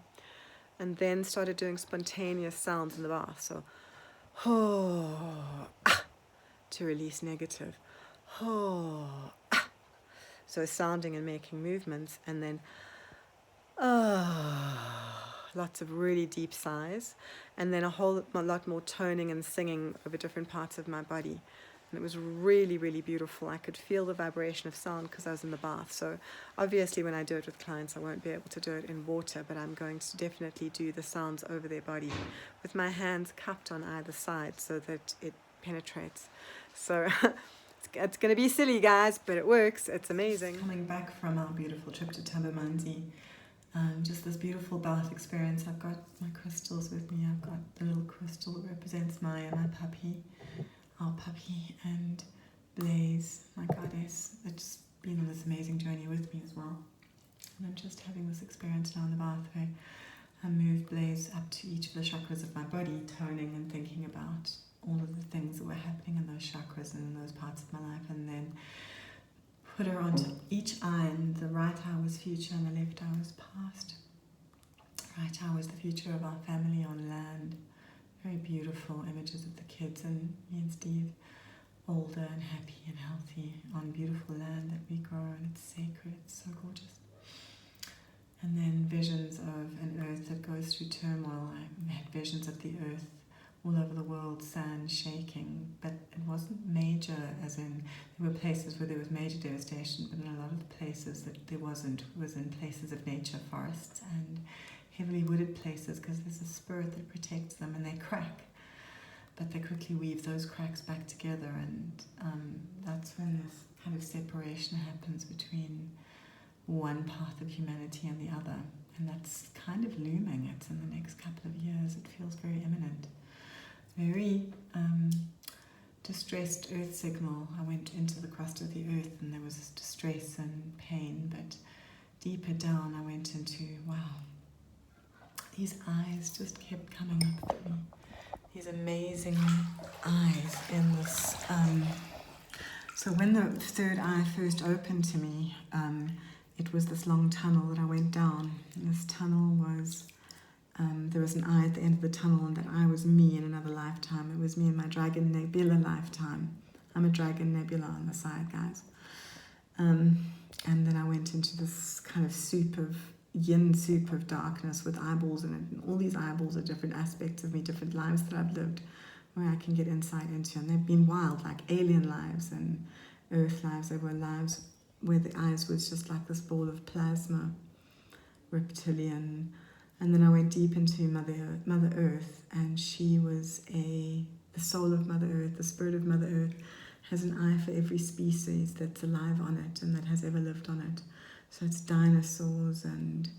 And then started doing spontaneous sounds in the bath. So, to release negative. So sounding and making movements, and then lots of really deep sighs, and then a whole lot more toning and singing over different parts of my body. And it was really, really beautiful. I could feel the vibration of sound because I was in the bath. So obviously when I do it with clients, I won't be able to do it in water, but I'm going to definitely do the sounds over their body with my hands cupped on either side so that it penetrates. So it's going to be silly, guys, but it works. It's amazing. Coming back from our beautiful trip to Tabamanzi, just this beautiful bath experience. I've got my crystals with me. I've got the little crystal that represents Maya, my puppy, our puppy, and Blaze, my goddess, that's been on this amazing journey with me as well. And I'm just having this experience now in the bath where I move Blaze up to each of the chakras of my body, toning and thinking about all of the things that were happening in those chakras and in those parts of my life, and then put her onto each eye, and the right eye was future and the left eye was past. Right eye was the future of our family on land. Very beautiful images of the kids and me and Steve, older and happy and healthy on beautiful land that we grow, and it's sacred, it's so gorgeous. And then visions of an earth that goes through turmoil. I had visions of the earth all over the world, sand shaking, but it wasn't major, as in there were places where there was major devastation, but in a lot of the places that there wasn't was in places of nature, forests and heavily wooded places, because there's a spirit that protects them, and they crack, but they quickly weave those cracks back together, and that's when this kind of separation happens between one path of humanity and the other, and that's kind of looming. It's in the next couple of years. It feels very imminent. Very distressed earth signal. I went into the crust of the earth and there was this distress and pain, but deeper down I went into, wow, these eyes just kept coming up at me. These amazing eyes in this. So when the third eye first opened to me, it was this long tunnel that I went down. And this tunnel was, there was an eye at the end of the tunnel, and that eye was me in another lifetime. It was me in my Dragon Nebula lifetime. I'm a Dragon Nebula on the side, guys. And then I went into this kind of yin soup of darkness with eyeballs in it. And all these eyeballs are different aspects of me, different lives that I've lived, where I can get insight into. And they've been wild, like alien lives and earth lives. They were lives where the eyes was just like this ball of plasma, reptilian. And then I went deep into Mother Earth, and she was the soul of Mother Earth, the spirit of Mother Earth, has an eye for every species that's alive on it and that has ever lived on it. So it's dinosaurs and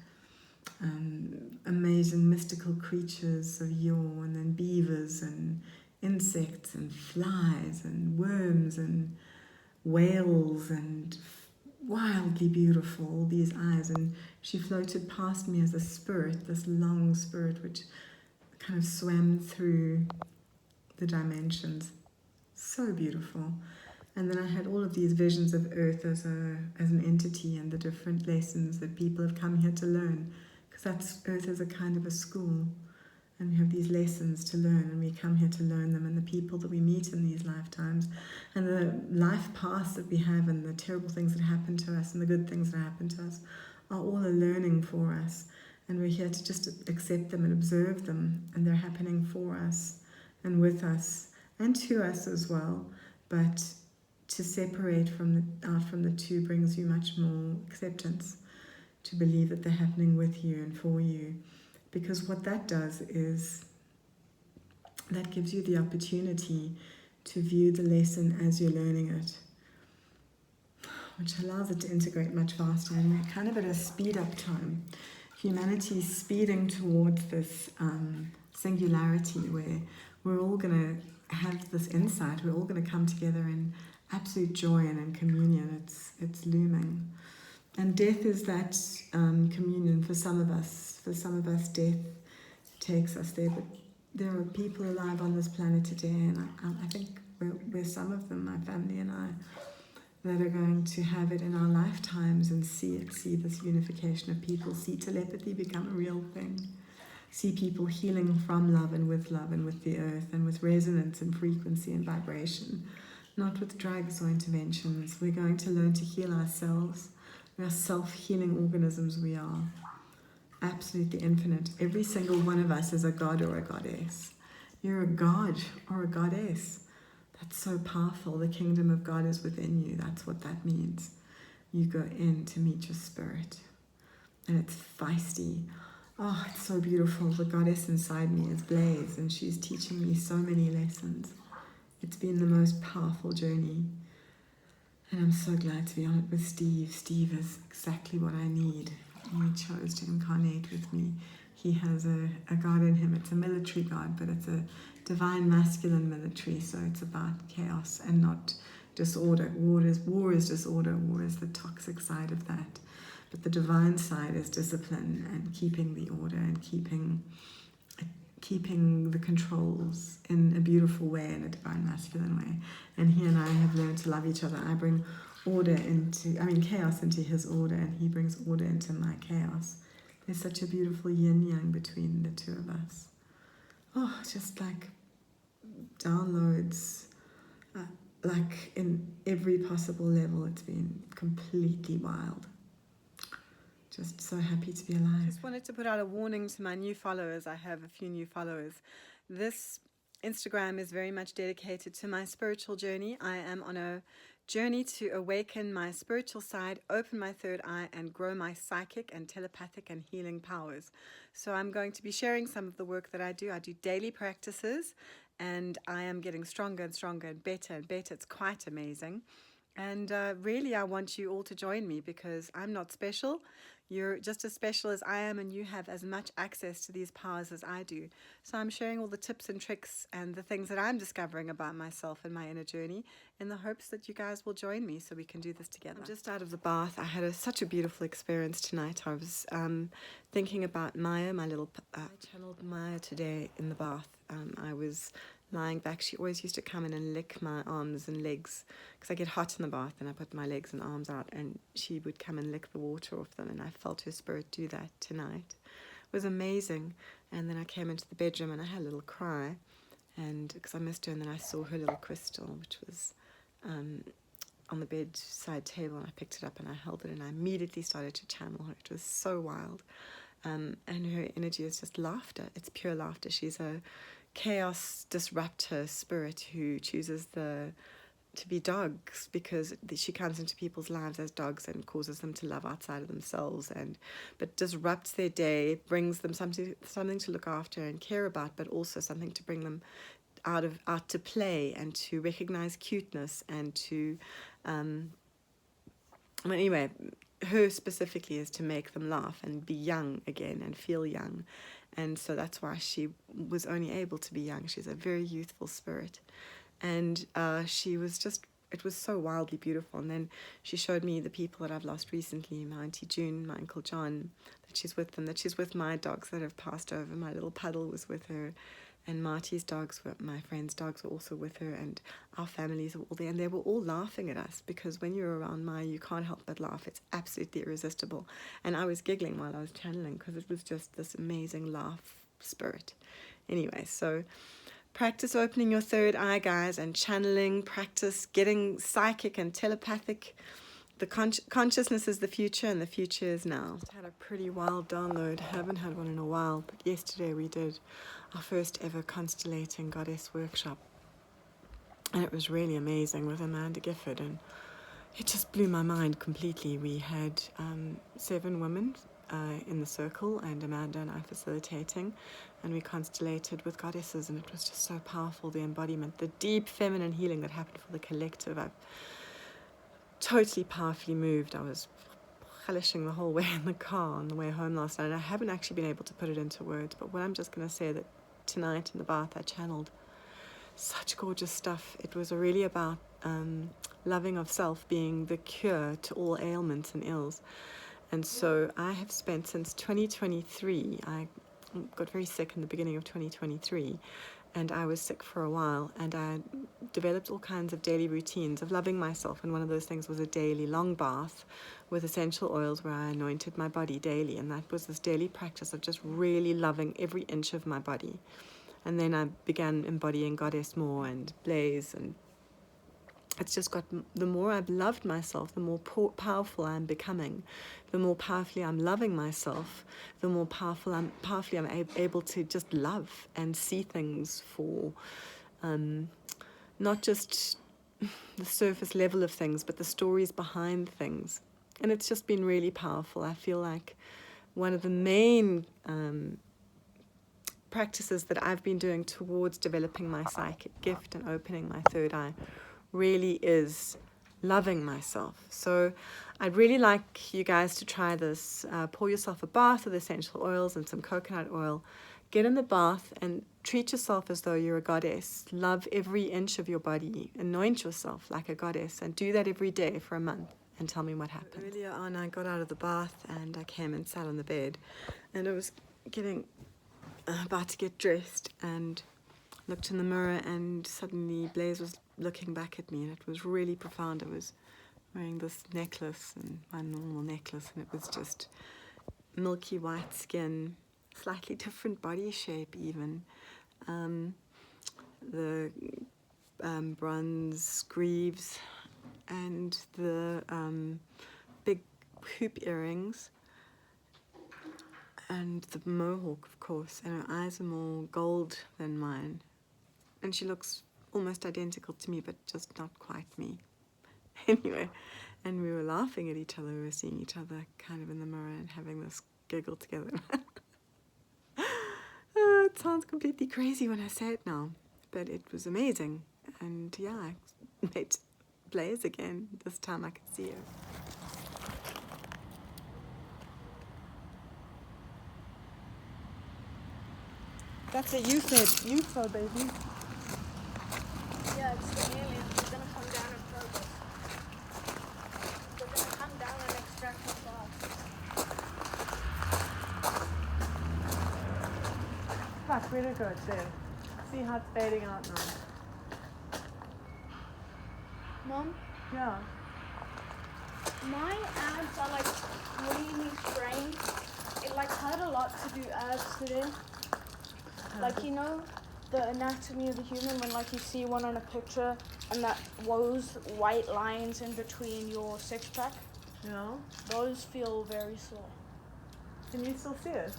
amazing mystical creatures of yore, and then beavers and insects and flies and worms and whales, and wildly beautiful, all these eyes. And she floated past me as a spirit, this long spirit which kind of swam through the dimensions. So beautiful. And then I had all of these visions of Earth as an entity, and the different lessons that people have come here to learn, because that's Earth is a kind of a school, and we have these lessons to learn, and we come here to learn them, and the people that we meet in these lifetimes, and the life paths that we have, and the terrible things that happen to us, and the good things that happen to us, are all a learning for us, and we're here to just accept them and observe them, and they're happening for us, and with us, and to us as well. But to separate out from the two brings you much more acceptance, to believe that they're happening with you and for you. Because what that does is that gives you the opportunity to view the lesson as you're learning it, which allows it to integrate much faster. And we're kind of at a speed up time. Humanity is speeding towards this singularity where we're all going to have this insight. We're all going to come together in absolute joy and in communion. It's looming. And death is that communion for some of us. For some of us, death takes us there. But there are people alive on this planet today, and I think we're some of them, my family and I, that are going to have it in our lifetimes and see this unification of people, see telepathy become a real thing, see people healing from love and with the earth and with resonance and frequency and vibration, not with drugs or interventions. We're going to learn to heal ourselves. We are self-healing organisms. We are absolutely infinite. Every single one of us is a god or a goddess. You're a god or a goddess. That's so powerful. The kingdom of God is within you. That's what that means. You go in to meet your spirit. And it's feisty. Oh, it's so beautiful. The goddess inside me is Blaze, and she's teaching me so many lessons. It's been the most powerful journey. And I'm so glad to be on it with Steve. Steve is exactly what I need. He chose to incarnate with me. He has a god in him. It's a military god, but it's a divine masculine military, so it's about chaos and not disorder. War is disorder. War is the toxic side of that. But the divine side is discipline and keeping the order and keeping the controls in a beautiful way, in a divine masculine way. And he and I have learned to love each other. I bring chaos into his order, and he brings order into my chaos. There's such a beautiful yin-yang between the two of us. Oh, just like downloads, like in every possible level. It's been completely wild. Just so happy to be alive. Just wanted to put out a warning to my new followers. I have a few new followers. This Instagram is very much dedicated to my spiritual journey. I am on a journey to awaken my spiritual side, open my third eye, and grow my psychic and telepathic and healing powers. So I'm going to be sharing some of the work that I do. I do daily practices, and I am getting stronger and stronger and better. It's quite amazing. And really, I want you all to join me, because I'm not special. You're just as special as I am, and you have as much access to these powers as I do. So I'm sharing all the tips and tricks and the things that I'm discovering about myself and my inner journey, in the hopes that you guys will join me so we can do this together. I'm just out of the bath. I had such a beautiful experience tonight. I was thinking about Maya, my little... I channeled Maya today in the bath. I was lying back. She always used to come in and lick my arms and legs, because I get hot in the bath and I put my legs and arms out, and she would come and lick the water off them, and I felt her spirit do that tonight. It was amazing. And then I came into the bedroom and I had a little cry, and because I missed her, and then I saw her little crystal, which was on the bedside table, and I picked it up and I held it, and I immediately started to channel her. It was so wild. And her energy is just laughter. It's pure laughter. She's a chaos disruptor spirit who chooses to be dogs, because she comes into people's lives as dogs and causes them to love outside of themselves, but disrupts their day, brings them something to look after and care about, but also something to bring them out to play and to recognize cuteness and to well, anyway, her specifically is to make them laugh and be young again and feel young. And so that's why she was only able to be young. She's a very youthful spirit. And she was just, it was so wildly beautiful. And then she showed me the people that I've lost recently, my Auntie June, my Uncle John, that she's with them, that she's with my dogs that have passed over. My little Puddle was with her. And Marty's dogs, my friend's dogs, were also with her, and our families were all there, and they were all laughing at us, because when you're around Maya, you can't help but laugh. It's absolutely irresistible. And I was giggling while I was channeling, because it was just this amazing laugh spirit. Anyway, so practice opening your third eye, guys, and channeling. Practice getting psychic and telepathic. The consciousness is the future, and the future is now. Just had a pretty wild download. Haven't had one in a while, but yesterday we did our first ever Constellating Goddess workshop, and it was really amazing with Amanda Gifford, and it just blew my mind completely. We had 7 women in the circle, and Amanda and I facilitating, and we constellated with goddesses, and it was just so powerful, the embodiment, the deep feminine healing that happened for the collective. I've totally powerfully moved. I was relishing the whole way in the car on the way home last night, and I haven't actually been able to put it into words, but what I'm just going to say that tonight in the bath I channeled such gorgeous stuff. It was really about loving of self being the cure to all ailments and ills. And so I have spent since 2023, I got very sick in the beginning of 2023, and I was sick for a while, and I developed all kinds of daily routines of loving myself, and one of those things was a daily long bath with essential oils where I anointed my body daily, and that was this daily practice of just really loving every inch of my body. And then I began embodying Goddess more and Blaze, and it's just got, the more I've loved myself, the more powerful I'm becoming. The more powerfully I'm loving myself, the more powerfully I'm able to just love and see things for not just the surface level of things, but the stories behind things. And it's just been really powerful. I feel like one of the main practices that I've been doing towards developing my psychic gift and opening my third eye really is loving myself. So I'd really like you guys to try this. Pour yourself a bath with essential oils and some coconut oil. Get in the bath and treat yourself as though you're a goddess. Love every inch of your body. Anoint yourself like a goddess, and do that every day for a month, and tell me what happened. Earlier on, I got out of the bath and I came and sat on the bed, and I was about to get dressed, and looked in the mirror, and suddenly Blaze was looking back at me, and it was really profound. I was wearing this necklace, and my normal necklace, and it was just milky white skin, slightly different body shape even. The bronze greaves and the big hoop earrings, and the mohawk, of course, and her eyes are more gold than mine. And she looks almost identical to me, but just not quite me. Anyway, and we were laughing at each other. We were seeing each other kind of in the mirror and having this giggle together. It sounds completely crazy when I say it now, but it was amazing. And yeah, I met Blaze again. This time I could see her. That's it, UFO, baby. Yeah, it's the aliens. They're gonna come down and probe us. They're gonna come down and extract us off. Fuck, where'd it go? It's there. See how it's fading out now. Mom, Yeah. my abs are like really strained. It like hurt a lot to do abs today. Like, you know the anatomy of the human when like you see one on a picture and that those white lines in between your six pack? Yeah. Those feel very sore. Can you still see it?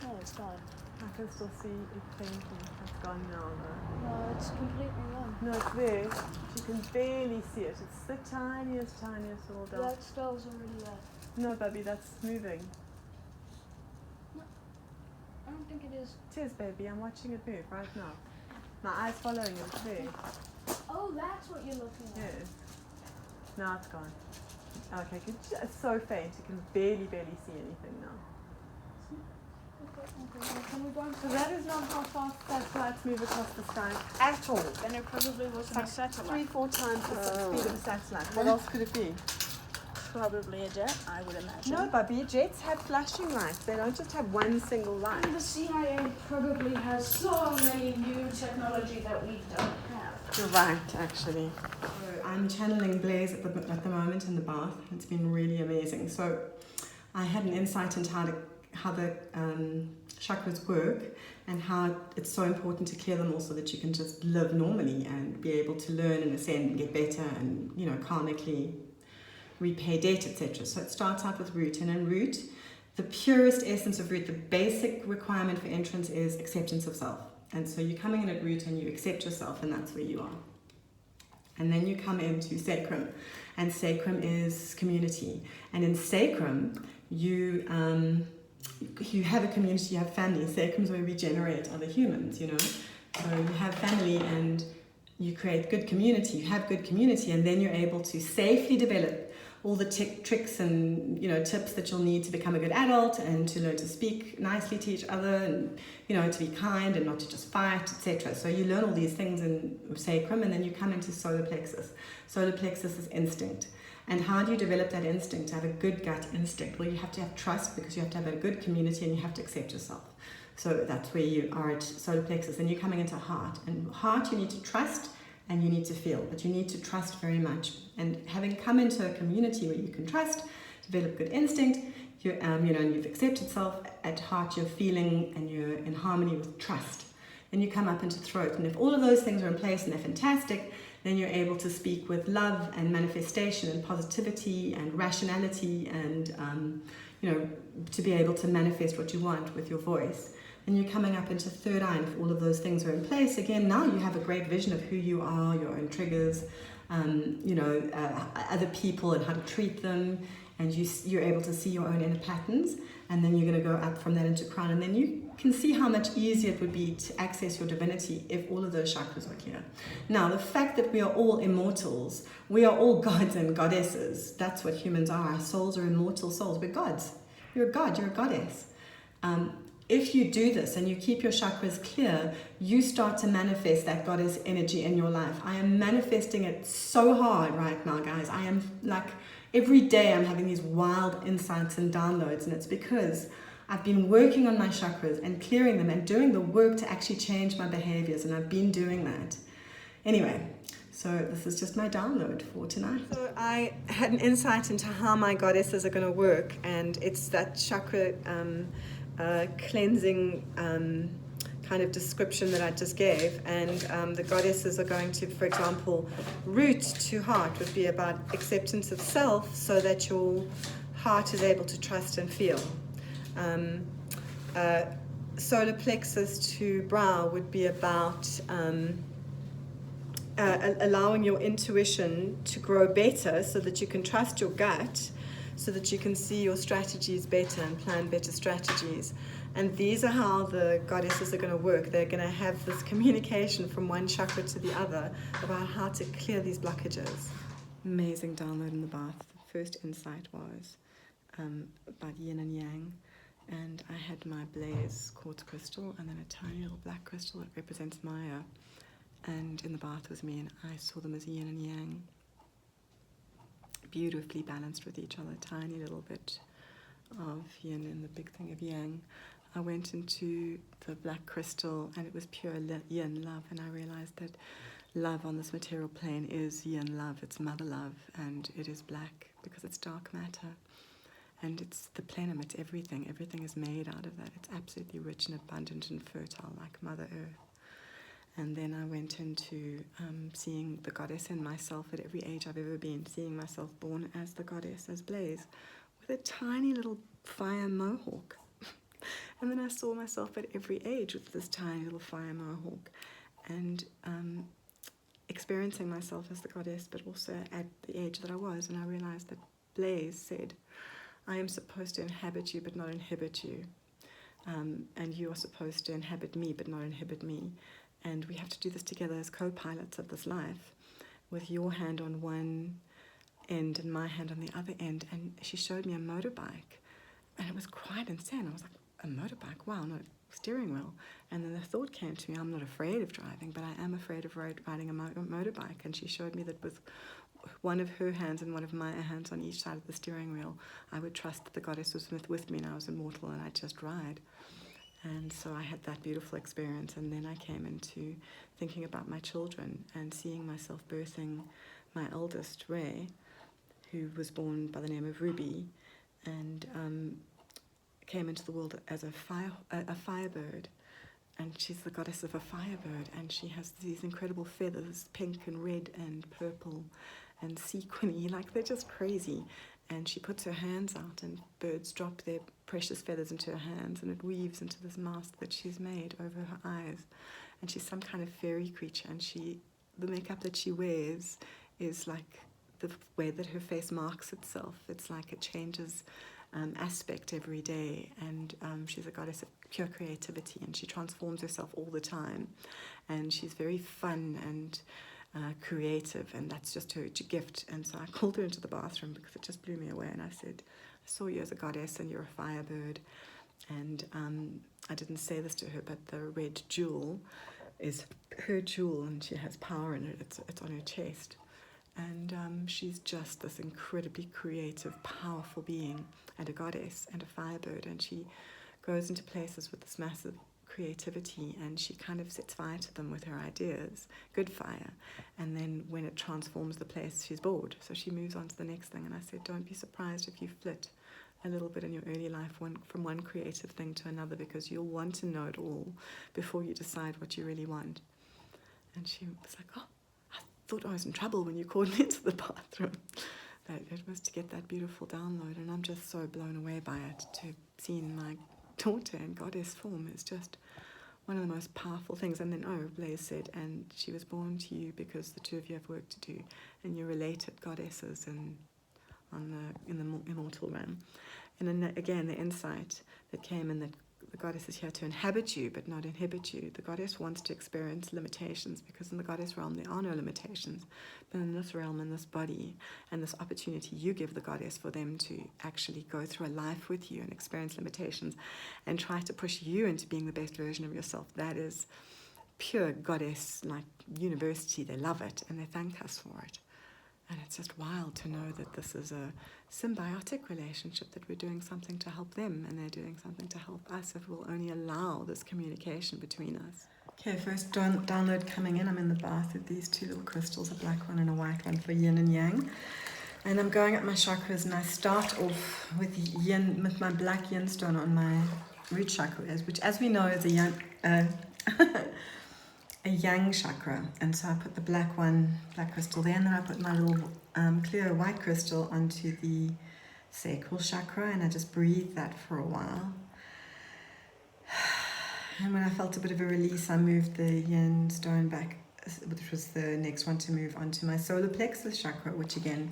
No, it's gone. I can still see it faintly. It's gone now though. No, it's completely gone. No, it's there. You can barely see it. It's the tiniest little dot. That spell's already there. No, baby, that's moving. I don't think it is. It is, baby. I'm watching it move right now. My eye's following it there. Oh, that's what you're looking at. Yes. Now it's gone. Okay, good. It's so faint. You can barely see anything now. Okay. Can we go on So that is not how fast satellites move across the sky at all. Then it probably wasn't a satellite. 3-4 times the speed of a satellite. What else could it be? Probably a jet, I would imagine. No, Bubby, jets have flashing lights. They don't just have one single light. And the CIA probably has so many new technology that we don't have. You're right, actually. So I'm channeling Blaze at the moment in the bath. It's been really amazing. So I had an insight into how the chakras work and how it's so important to clear them all so that you can just live normally and be able to learn and ascend and get better and, you know, karmically repay debt, etc. So it starts out with root, and in root, the purest essence of root, the basic requirement for entrance is acceptance of self. And so you're coming in at root and you accept yourself, and that's where you are. And then you come into sacrum, and sacrum is community. And in sacrum, you have a community, you have family. Sacrum is where we generate other humans, you know. So you have family and you create good community, you have good community, and then you're able to safely develop all the tricks and, you know, tips that you'll need to become a good adult and to learn to speak nicely to each other and, you know, to be kind and not to just fight, etc. So you learn all these things in sacrum, and then you come into solar plexus. Solar plexus is instinct. And how do you develop that instinct, to have a good gut instinct? Well, you have to have trust, because you have to have a good community and you have to accept yourself. So that's where you are at solar plexus, and you're coming into heart. And heart, you need to trust and you need to feel, but you need to trust very much. And having come into a community where you can trust, develop good instinct, you know, and you've accepted self, at heart you're feeling and you're in harmony with trust. Then you come up into throat, and if all of those things are in place and they're fantastic, then you're able to speak with love and manifestation and positivity and rationality and, you know, to be able to manifest what you want with your voice. And you're coming up into third eye, and if all of those things are in place, again, now you have a great vision of who you are, your own triggers, you know, other people and how to treat them, and you're able to see your own inner patterns, and then you're going to go up from that into crown, and then you can see how much easier it would be to access your divinity if all of those chakras are clear. Now, the fact that we are all immortals, we are all gods and goddesses, that's what humans are. Our souls are immortal souls. We're gods. You're a god, you're a goddess. If you do this and you keep your chakras clear, you start to manifest that goddess energy in your life. I am manifesting it so hard right now, guys. I am like, every day I'm having these wild insights and downloads, and it's because I've been working on my chakras and clearing them and doing the work to actually change my behaviors, and I've been doing that. Anyway, so this is just my download for tonight. So I had an insight into how my goddesses are going to work, and it's that chakra cleansing kind of description that I just gave, and the goddesses are going to, for example, root to heart would be about acceptance of self so that your heart is able to trust and feel. Solar plexus to brow would be about allowing your intuition to grow better so that you can trust your gut, so that you can see your strategies better and plan better strategies. And these are how the goddesses are going to work. They're going to have this communication from one chakra to the other about how to clear these blockages. Amazing download in the bath. The first insight was about yin and yang. And I had my Blaze quartz crystal and then a tiny little black crystal that represents Maya. And in the bath with me, and I saw them as yin and yang, beautifully balanced with each other, tiny little bit of yin and the big thing of yang. I went into the black crystal and it was pure yin love, and I realized that love on this material plane is yin love, it's mother love, and it is black because it's dark matter. And it's the plenum, it's everything. Everything is made out of that. It's absolutely rich and abundant and fertile like Mother Earth. And then I went into seeing the goddess in myself at every age I've ever been, seeing myself born as the goddess, as Blaze, with a tiny little fire mohawk. And then I saw myself at every age with this tiny little fire mohawk, and experiencing myself as the goddess, but also at the age that I was. And I realized that Blaze said, I am supposed to inhabit you but not inhibit you. And you are supposed to inhabit me but not inhibit me. and we have to do this together as co-pilots of this life, with your hand on one end and my hand on the other end. And she showed me a motorbike, and it was quite insane. I was like, a motorbike? Wow, no steering wheel. And then the thought came to me, I'm not afraid of driving, but I am afraid of riding a motorbike. And she showed me that with one of her hands and one of my hands on each side of the steering wheel, I would trust that the goddess was with me and I was immortal and I'd just ride. And so I had that beautiful experience, and then I came into thinking about my children and seeing myself birthing my eldest, Ray, who was born by the name of Ruby, and came into the world as a firebird. And she's the goddess of a firebird, and she has these incredible feathers, pink and red and purple and sequiny, like they're just crazy. And she puts her hands out, and birds drop their precious feathers into her hands, and it weaves into this mask that she's made over her eyes. And she's some kind of fairy creature, and the makeup that she wears is like the way that her face marks itself. It's like it changes aspect every day, and she's a goddess of pure creativity, and she transforms herself all the time, and she's very fun and creative, and that's just her gift. And so I called her into the bathroom because it just blew me away, and I said, I saw you as a goddess and you're a firebird. And I didn't say this to her, but the red jewel is her jewel, and she has power in it. It's on her chest, and she's just this incredibly creative, powerful being, and a goddess and a firebird, and she goes into places with this massive creativity, and she kind of sets fire to them with her ideas, good fire, and then when it transforms the place, she's bored, so she moves on to the next thing. And I said, don't be surprised if you flit a little bit in your early life from one creative thing to another, because you'll want to know it all before you decide what you really want. And she was like, oh, I thought I was in trouble when you called me into the bathroom. That it was to get that beautiful download, and I'm just so blown away by it. To have seen my daughter in goddess form is just one of the most powerful things. And then, Blaise said, and she was born to you because the two of you have work to do, and you're related goddesses in the immortal realm. And then again, the insight that came in that the goddess is here to inhabit you, but not inhibit you. The goddess wants to experience limitations, because in the goddess realm there are no limitations. But in this realm, in this body, and this opportunity you give the goddess for them to actually go through a life with you and experience limitations and try to push you into being the best version of yourself, that is pure goddess, like university. They love it and they thank us for it. And it's just wild to know that this is a symbiotic relationship, that we're doing something to help them and they're doing something to help us, if we'll only allow this communication between us. Okay, first download coming in. I'm in the bath with these two little crystals, a black one and a white one for yin and yang. And I'm going up my chakras, and I start off with yin, with my black yin stone on my root chakra, which, as we know, is a yang, a yang chakra. And so I put the black crystal there, and then I put my little clear white crystal onto the sacral chakra, and I just breathe that for a while. And when I felt a bit of a release, I moved the yin stone back, which was the next one to move onto my solar plexus chakra, which again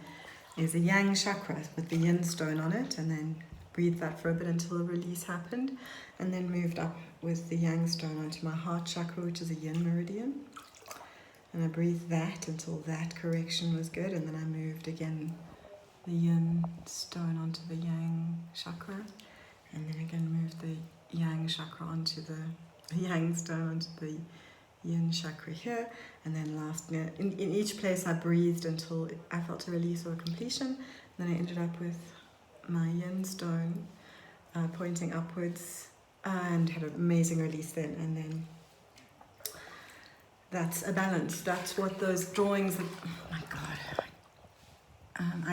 is a yang chakra with the yin stone on it, and then breathed that for a bit until a release happened, and then moved up with the yang stone onto my heart chakra, which is a yin meridian, and I breathed that until that correction was good, and then I moved again the yin stone onto the yang chakra, and then again moved the yang chakra onto the yang stone onto the yin chakra here, and then in each place I breathed until I felt a release or a completion. Then I ended up with my yin stone pointing upwards, and had an amazing release then. And then that's a balance. That's what those drawings that, oh my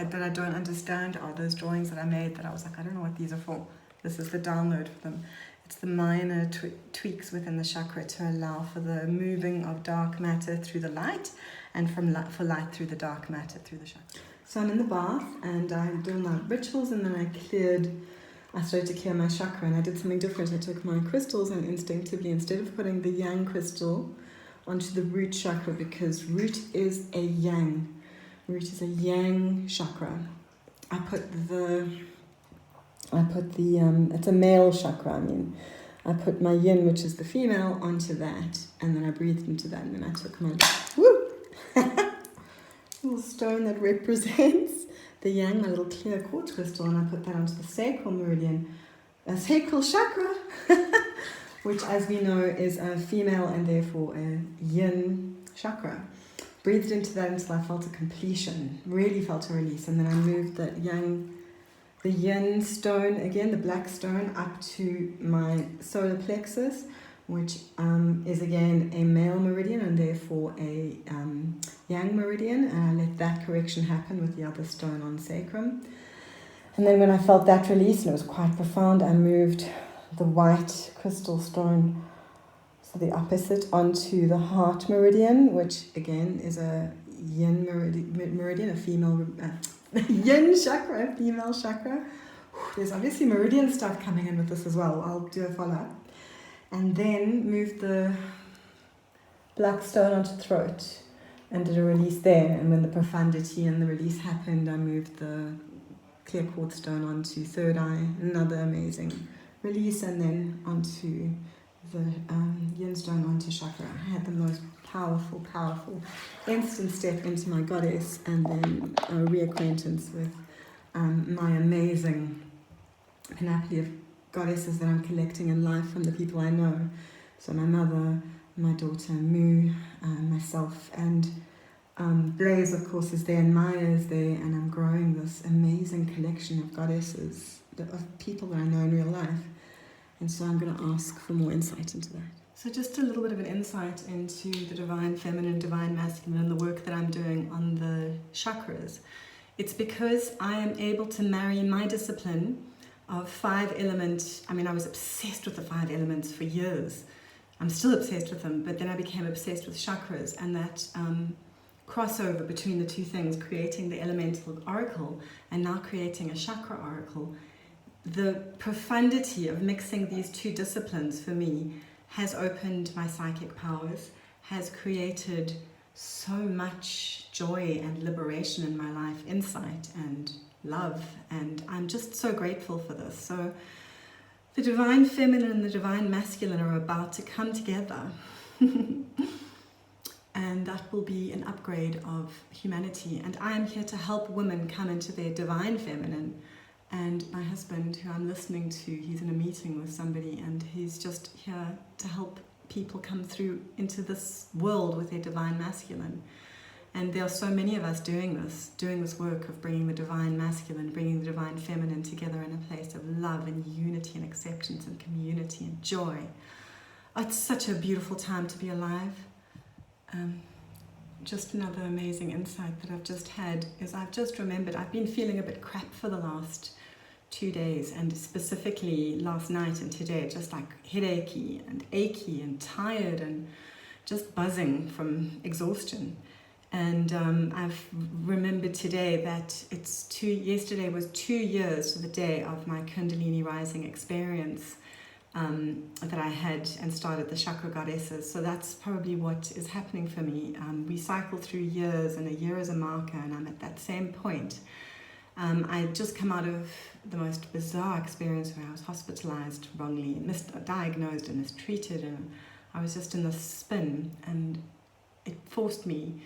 God, that I don't understand are those drawings that I made that I was like, I don't know what these are for. This is the download for them. It's the minor tweaks within the chakra to allow for the moving of dark matter through the light, and for light through the dark matter through the chakra. So I'm in the bath, and I'm doing my rituals, and then I started to clear my chakra, and I did something different. I took my crystals, and instinctively, instead of putting the yang crystal onto the root chakra, because root is a yang chakra, I put the it's a male chakra. I put my yin, which is the female, onto that, and then I breathed into that, and then I took my little stone that represents the yang, my little clear quartz crystal, and I put that onto the sacral meridian, a sacral chakra, which, as we know, is a female and therefore a yin chakra. Breathed into that until I felt a completion, really felt a release, and then I moved the yin stone, again, the black stone, up to my solar plexus, which is again a male meridian and therefore a yang meridian, and I let that correction happen with the other stone on sacrum. And then when I felt that release, and it was quite profound, I moved the white crystal stone, so the opposite, onto the heart meridian, which again is a yin meridian, a female yin chakra, a female chakra. There's obviously meridian stuff coming in with this as well. I'll do a follow-up. And then moved the black stone onto throat and did a release there. And when the profundity and the release happened, I moved the clear quartz stone onto third eye, another amazing release, and then onto the yin stone onto chakra. I had the most powerful instant step into my goddess, and then a reacquaintance with my amazing panoply of goddesses that I'm collecting in life from the people I know. So my mother, my daughter Mu, myself, and Blaze, of course, is there, and Maya is there, and I'm growing this amazing collection of goddesses, of people that I know in real life. And so I'm going to ask for more insight into that. So just a little bit of an insight into the divine feminine, divine masculine, and the work that I'm doing on the chakras. It's because I am able to marry my discipline of 5 elements. I mean, I was obsessed with the 5 elements for years. I'm still obsessed with them, but then I became obsessed with chakras, and that crossover between the two things, creating the elemental oracle and now creating a chakra oracle. The profundity of mixing these two disciplines for me has opened my psychic powers, has created so much joy and liberation in my life, insight and love, and I'm just so grateful for this. So the divine feminine and the divine masculine are about to come together and that will be an upgrade of humanity, and I am here to help women come into their divine feminine. And my husband, who I'm listening to, he's in a meeting with somebody, and he's just here to help people come through into this world with their divine masculine. And there are so many of us doing this work of bringing the divine masculine, bringing the divine feminine together in a place of love and unity and acceptance and community and joy. It's such a beautiful time to be alive. Just another amazing insight that I've just had is I've just remembered I've been feeling a bit crap for the last 2 days, and specifically last night and today, just like headachy and achy and tired and just buzzing from exhaustion. And I've remembered today that yesterday was 2 years to the day of my Kundalini rising experience that I had and started the Chakra Goddesses. So that's probably what is happening for me. We cycle through years, and a year is a marker, and I'm at that same point. I had just come out of the most bizarre experience where I was hospitalized wrongly, misdiagnosed and mistreated, and I was just in this spin, and it forced me,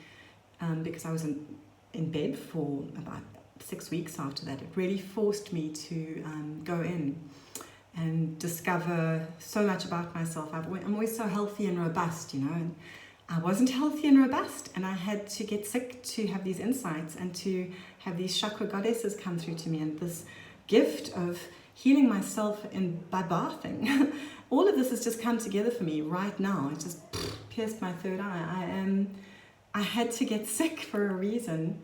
because I was in bed for about 6 weeks after that, it really forced me to go in and discover so much about myself. I'm always so healthy and robust, and I wasn't healthy and robust, and I had to get sick to have these insights and to have these chakra goddesses come through to me, and this gift of healing myself by bathing. All of this has just come together for me right now. It just pierced my third eye. I had to get sick for a reason,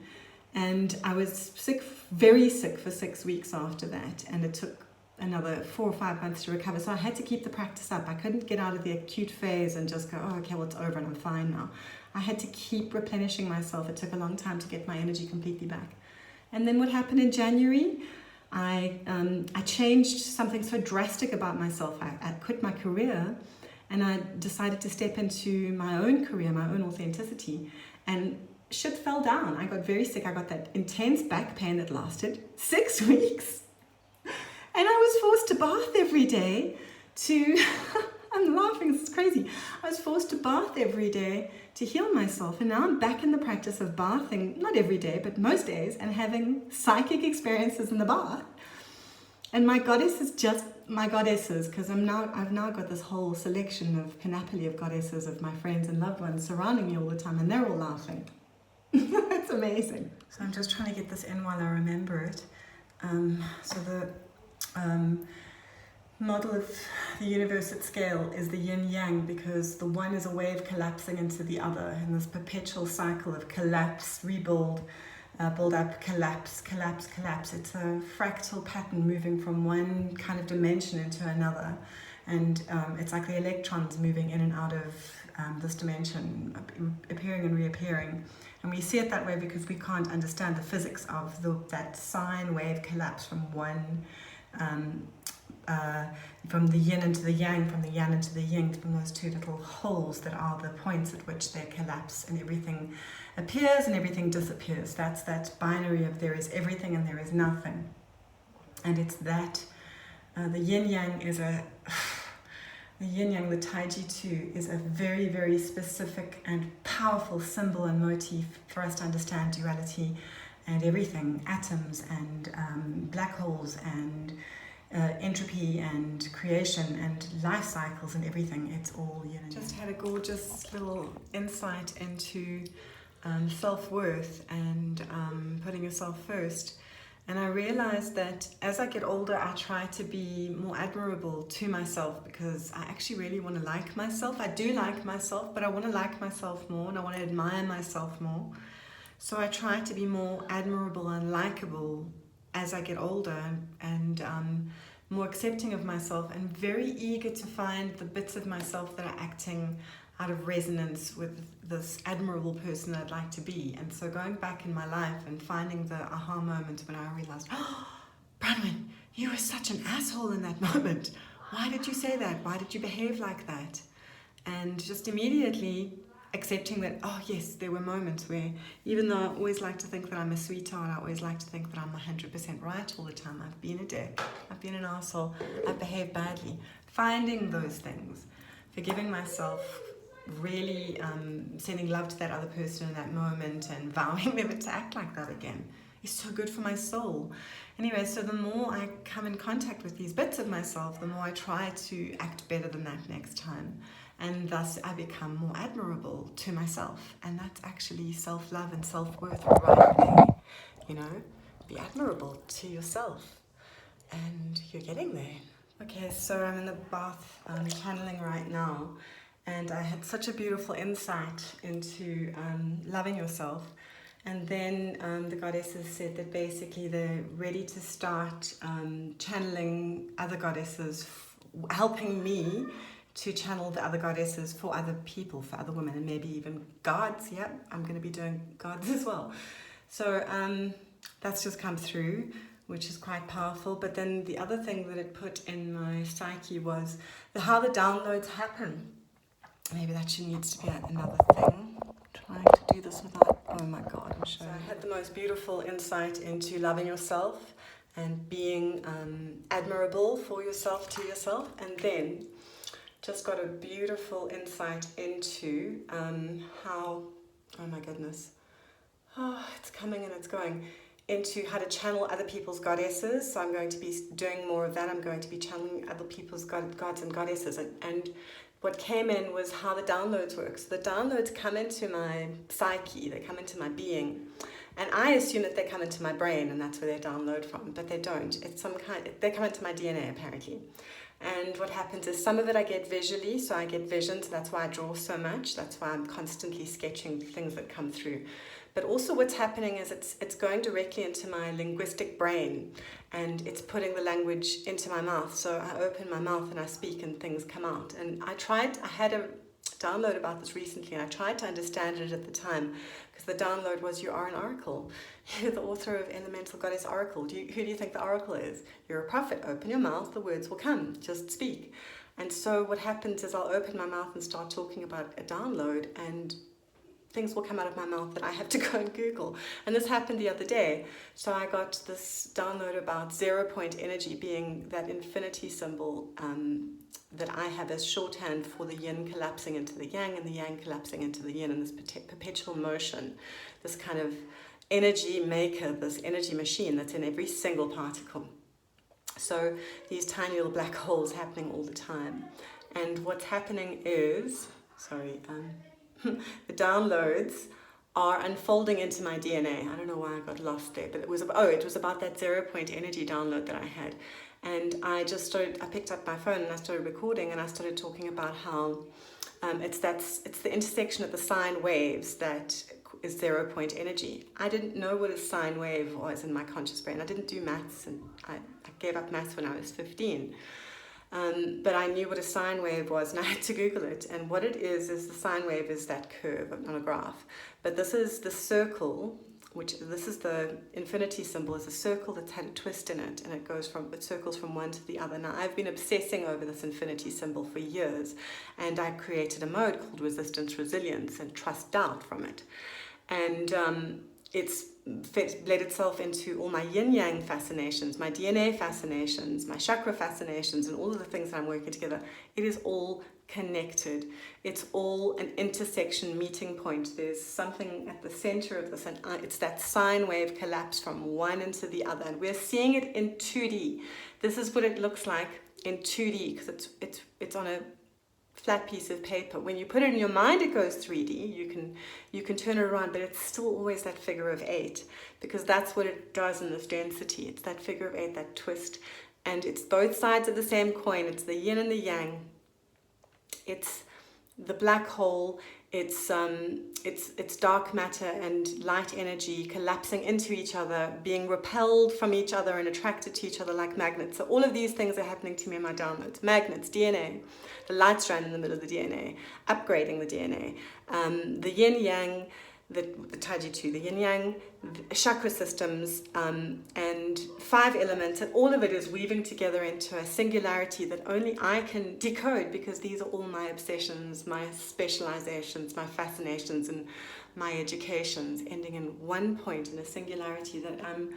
and I was sick, very sick, for 6 weeks after that, and it took another 4 or 5 months to recover. So I had to keep the practice up. I couldn't get out of the acute phase and just go, oh, okay, well, it's over and I'm fine now. I had to keep replenishing myself. It took a long time to get my energy completely back. And then what happened in January, I changed something so drastic about myself. I quit my career, and I decided to step into my own career, my own authenticity, and shit fell down. I got very sick. I got that intense back pain that lasted 6 weeks. And I was forced to bath every day to, I'm laughing, this is crazy. I was forced to bath every day to heal myself. And now I'm back in the practice of bathing, not every day, but most days, and having psychic experiences in the bath. And my goddess is just my goddesses, because I've now got this whole selection of panoply of goddesses of my friends and loved ones surrounding me all the time, and they're all laughing. It's amazing. So I'm just trying to get this in while I remember it. So the model of the universe at scale is the yin-yang, because the one is a wave collapsing into the other in this perpetual cycle of collapse, rebuild, build up, collapse, collapse, collapse. It's a fractal pattern moving from one kind of dimension into another. And it's like the electrons moving in and out of this dimension, appearing and reappearing. And we see it that way because we can't understand the physics of that sine wave collapse from one, from the yin into the yang, from the yang into the yin, from those two little holes that are the points at which they collapse, and everything appears and everything disappears. That's that binary of there is everything and there is nothing. And it's that, the yin-yang is the yin-yang, the Taiji Tu, is a very, very specific and powerful symbol and motif for us to understand duality and everything, atoms and black holes and entropy and creation and life cycles and everything. It's all yin and yang. Just had a gorgeous little insight into self-worth and putting yourself first. And I realized that as I get older, I try to be more admirable to myself, because I actually really want to like myself. I do like myself, but I want to like myself more, and I want to admire myself more. So I try to be more admirable and likable as I get older, and more accepting of myself, and very eager to find the bits of myself that are acting out of resonance with this admirable person I'd like to be. And so going back in my life and finding the aha moment when I realized, oh, Bronwyn, you were such an asshole in that moment. Why did you say that? Why did you behave like that? And just immediately accepting that, oh yes, there were moments where, even though I always like to think that I'm a sweetheart, I always like to think that I'm 100% right all the time, I've been a dick, I've been an asshole, I've behaved badly. Finding those things, forgiving myself, really sending love to that other person in that moment and vowing never to act like that again is so good for my soul. Anyway, so the more I come in contact with these bits of myself, the more I try to act better than that next time. And thus I become more admirable to myself. And that's actually self-love and self-worth right there. You know, be admirable to yourself. And you're getting there. Okay, so I'm in the bath channeling right now. And I had such a beautiful insight into loving yourself. And then the goddesses said that basically they're ready to start channeling other goddesses, helping me to channel the other goddesses for other people, for other women, and maybe even gods. Yeah, I'm going to be doing gods as well. So that's just come through, which is quite powerful. But then the other thing that it put in my psyche was how the downloads happen. Maybe that needs to be another thing. I'm trying to do this without, oh my God, I'm showing. So I had the most beautiful insight into loving yourself and being admirable for yourself, to yourself. And then just got a beautiful insight into how, oh my goodness, it's coming and it's going, into how to channel other people's goddesses. So I'm going to be doing more of that. I'm going to be channeling other people's gods and goddesses. And what came in was how the downloads work. So the downloads come into my psyche, they come into my being. And I assume that they come into my brain and that's where they download from, but they don't. It's they come into my DNA apparently. And what happens is some of it I get visually, so I get visions, that's why I draw so much, that's why I'm constantly sketching things that come through. But also what's happening is it's going directly into my linguistic brain, and it's putting the language into my mouth. So I open my mouth and I speak and things come out. And I had a download about this recently, and I tried to understand it at the time, because the download was, you are an oracle. You're the author of Elemental Goddess Oracle. Who do you think the oracle is? You're a prophet. Open your mouth, the words will come. Just speak. And so what happens is I'll open my mouth and start talking about a download, and things will come out of my mouth that I have to go and Google. And this happened the other day. So I got this download about 0 point energy, being that infinity symbol that I have as shorthand for the yin collapsing into the yang and the yang collapsing into the yin in this perpetual motion, this kind of energy maker, this energy machine that's in every single particle. So these tiny little black holes happening all the time. And what's happening is, the downloads are unfolding into my DNA. I don't know why I got lost there, but it was about that 0 point energy download that I had. And I picked up my phone and I started recording, and I started talking about how it's the intersection of the sine waves that is 0 point energy. I didn't know what a sine wave was in my conscious brain. I didn't do maths, and I gave up maths when I was 15. But I knew what a sine wave was, and I had to Google it. And what it is the sine wave is that curve on a graph. But this is the circle, this is the infinity symbol, is a circle that's had a twist in it, and it circles from one to the other. Now, I've been obsessing over this infinity symbol for years, and I created a mode called resistance resilience and trust doubt from it. And it's bled itself into all my yin-yang fascinations, my DNA fascinations, my chakra fascinations, and all of the things that I'm working together. It is all connected. It's all an intersection meeting point. There's something at the center of this, and it's that sine wave collapse from one into the other. And we're seeing it in 2D. This is what it looks like in 2D, because it's on a flat piece of paper. When you put it in your mind, it goes 3D. You can turn it around, but it's still always that figure of 8, because that's what it does in this density. It's that figure of 8, that twist, and it's both sides of the same coin. It's the yin and the yang. It's the black hole. It's dark matter and light energy collapsing into each other, being repelled from each other and attracted to each other like magnets. So all of these things are happening to me in my downloads. Magnets, DNA, the light strand in the middle of the DNA, upgrading the DNA, the yin-yang, the Taiji 2, the yin-yang, the chakra systems, and 5 elements, and all of it is weaving together into a singularity that only I can decode, because these are all my obsessions, my specializations, my fascinations, and my educations, ending in one point in a singularity that I'm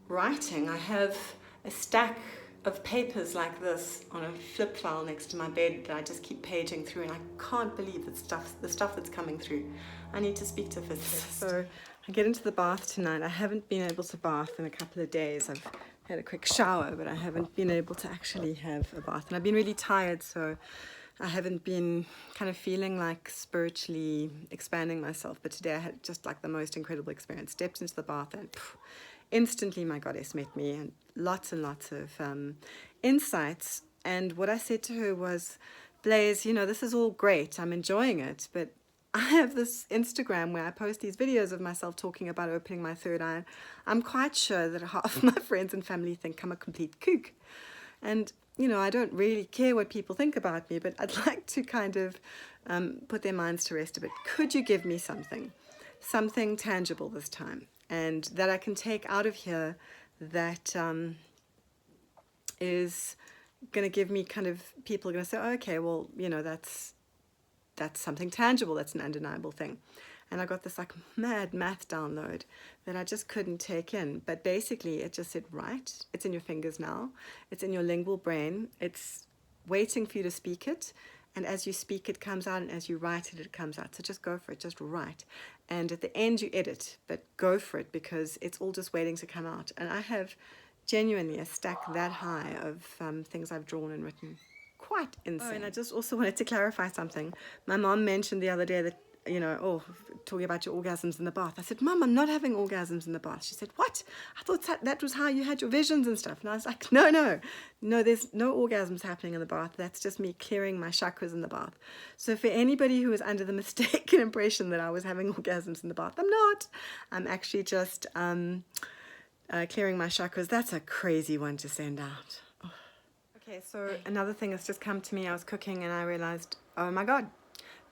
writing. I have a stack of papers like this on a flip file next to my bed that I just keep paging through, and I can't believe the stuff that's coming through. I need to speak to a physicist. So I get into the bath tonight. I haven't been able to bath in a couple of days. I've had a quick shower, but I haven't been able to actually have a bath. And I've been really tired, so I haven't been kind of feeling like spiritually expanding myself. But today I had just like the most incredible experience. Stepped into the bath and instantly my goddess met me, and lots of insights. And what I said to her was, Blaze, this is all great. I'm enjoying it, but I have this Instagram where I post these videos of myself talking about opening my third eye. I'm quite sure that half my friends and family think I'm a complete kook. And, I don't really care what people think about me, but I'd like to kind of put their minds to rest a bit. Could you give me something tangible this time, and that I can take out of here that is going to give me kind of, people are going to say, oh, okay, well, that's something tangible, that's an undeniable thing. And I got this like mad math download that I just couldn't take in. But basically it just said, right, it's in your fingers now. It's in your lingual brain. It's waiting for you to speak it. And as you speak, it comes out. And as you write it, it comes out. So just go for it, just write. And at the end you edit, but go for it, because it's all just waiting to come out. And I have genuinely a stack that high of things I've drawn and written. Quite insane. Oh, and I just also wanted to clarify something. My mom mentioned the other day that, talking about your orgasms in the bath. I said, Mom, I'm not having orgasms in the bath. She said, what? I thought that was how you had your visions and stuff. And I was like, no, there's no orgasms happening in the bath. That's just me clearing my chakras in the bath. So for anybody who is under the mistaken impression that I was having orgasms in the bath, I'm not. I'm actually just clearing my chakras. That's a crazy one to send out. Okay, so another thing has just come to me. I was cooking and I realized, oh my God,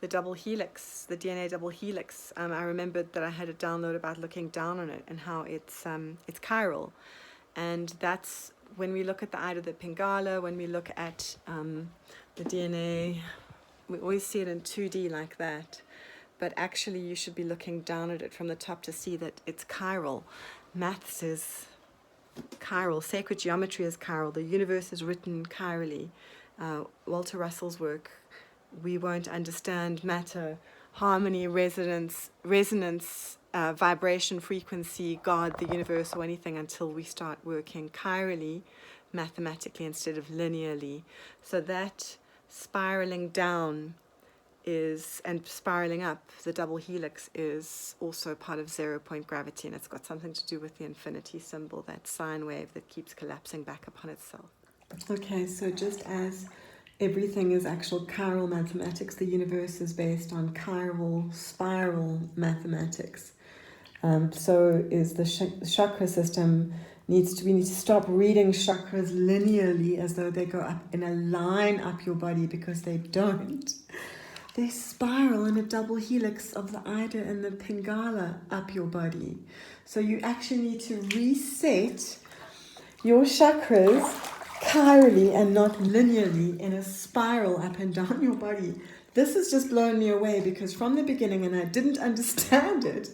the double helix, the DNA double helix. I remembered that I had a download about looking down on it and how it's chiral. And that's when we look at the Ida the Pingala, when we look at the DNA, we always see it in 2D like that. but actually you should be looking down at it from the top to see that it's chiral. Maths is chiral. Sacred geometry is chiral. The universe is written chirally. Walter Russell's work, we won't understand matter, harmony, resonance, vibration, frequency, God, the universe, or anything until we start working chirally, mathematically, instead of linearly. So that spiraling down and spiraling up, the double helix, is also part of 0-point gravity, and it's got something to do with the infinity symbol, that sine wave that keeps collapsing back upon itself. Okay, so just as everything is actual chiral mathematics, the universe is based on chiral spiral mathematics. So is the chakra system. We need to stop reading chakras linearly as though they go up in a line up your body, because they don't. They spiral in a double helix of the Ida and the Pingala up your body. So you actually need to reset your chakras chirally and not linearly in a spiral up and down your body. This has just blown me away, because from the beginning, and I didn't understand it,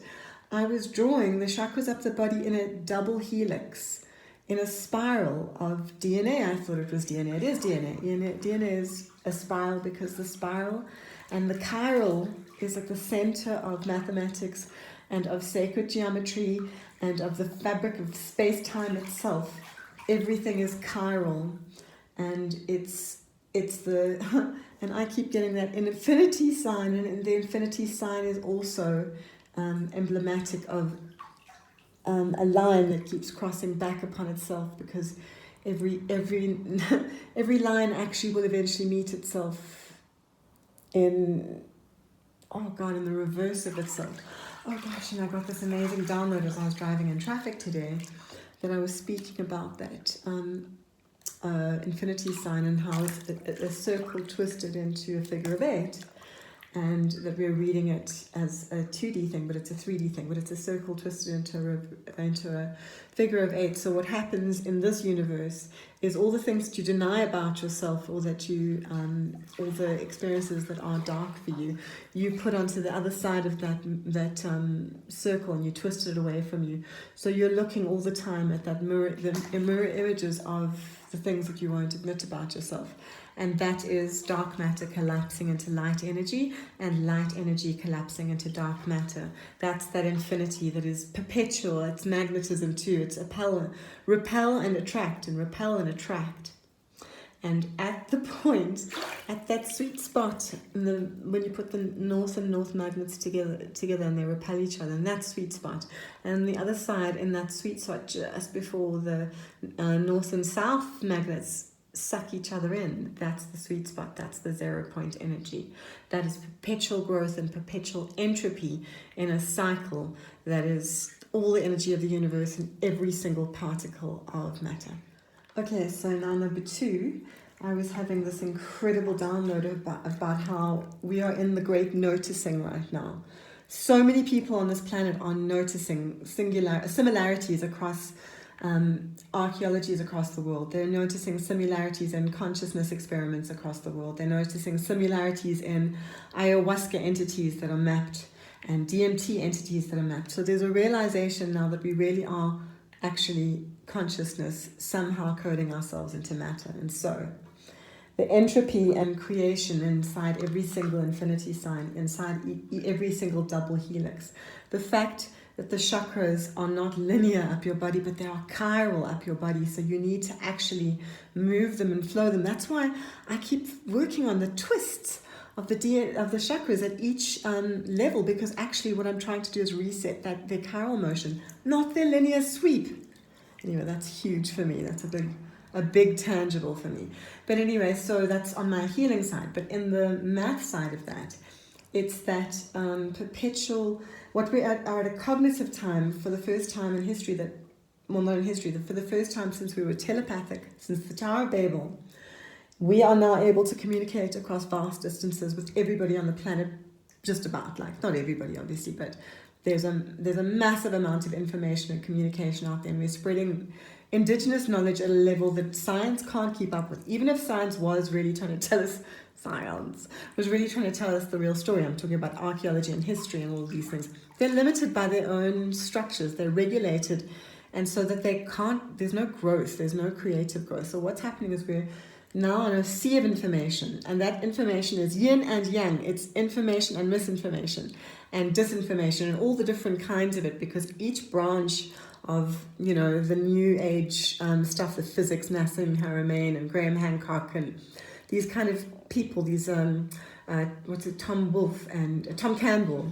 I was drawing the chakras up the body in a double helix, in a spiral of DNA. I thought it was DNA. It is DNA. DNA is a spiral, because the spiral and the chiral is at the center of mathematics and of sacred geometry and of the fabric of space-time itself. Everything is chiral, and it's the and I keep getting that infinity sign, and the infinity sign is also emblematic of a line that keeps crossing back upon itself, because every line actually will eventually meet itself in the reverse of itself. Oh gosh, and I got this amazing download as I was driving in traffic today, that I was speaking about that infinity sign, and how it's a circle twisted into a figure of 8, and that we're reading it as a 2D thing, but it's a 3D thing, but it's a circle twisted into a figure of 8. So what happens in this universe is all the things that you deny about yourself, or that you, all the experiences that are dark for you, you put onto the other side of that circle, and you twist it away from you. So you're looking all the time at that mirror images of the things that you won't admit about yourself. And that is dark matter collapsing into light energy, and light energy collapsing into dark matter. That's that infinity that is perpetual. It's magnetism too. It's repel and attract, and repel and attract. And at the point, at that sweet spot, when you put the north and north magnets together and they repel each other, in that sweet spot, and the other side in that sweet spot just before the north and south magnets suck each other in, that's the sweet spot. That's the 0-point energy. That is perpetual growth and perpetual entropy in a cycle that is all the energy of the universe in every single particle of matter. Okay, so now number 2, I was having this incredible download about how we are in the great noticing right now. So many people on this planet are noticing similarities across archaeologies across the world. They're noticing similarities in consciousness experiments across the world. They're noticing similarities in ayahuasca entities that are mapped, and DMT entities that are mapped. So there's a realization now that we really are actually consciousness somehow coding ourselves into matter. And so the entropy and creation inside every single infinity sign, inside every single double helix, the fact that the chakras are not linear up your body, but they are chiral up your body. So you need to actually move them and flow them. That's why I keep working on the twists of the chakras at each level, because actually what I'm trying to do is reset their chiral motion, not their linear sweep. Anyway, that's huge for me. That's a big tangible for me. But anyway, so that's on my healing side. But in the math side of that, it's that perpetual, what we are at a cognitive time for the first time in history for the first time since we were telepathic, since the Tower of Babel, we are now able to communicate across vast distances with everybody on the planet, just about, like, not everybody obviously, but there's a massive amount of information and communication out there, and we're spreading indigenous knowledge at a level that science can't keep up with. Even if science was really trying to tell us science was really trying to tell us the real story. I'm talking about archaeology and history and all of these things. They're limited by their own structures. They're regulated, and so that they can't. There's no growth. There's no creative growth. So what's happening is we're now on a sea of information, and that information is yin and yang. It's information and misinformation and disinformation and all the different kinds of it, because each branch of, you know, the new age stuff with physics, Nassim Haramein and Graham Hancock and these kind of people, these Tom Wolfe and Tom Campbell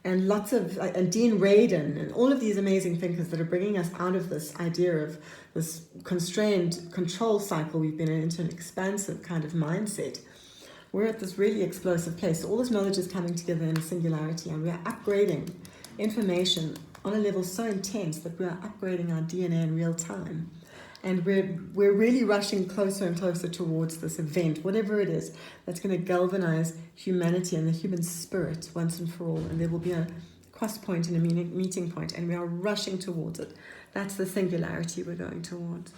and lots of and Dean Radin and all of these amazing thinkers that are bringing us out of this idea of this constrained control cycle we've been in into an expansive kind of mindset. We're at this really explosive place. So all this knowledge is coming together in a singularity, and we are upgrading information on a level so intense that we are upgrading our DNA in real time. And we're really rushing closer and closer towards this event, whatever it is, that's going to galvanize humanity and the human spirit once and for all. And there will be a cross point and a meeting point, and we are rushing towards it. That's the singularity we're going towards.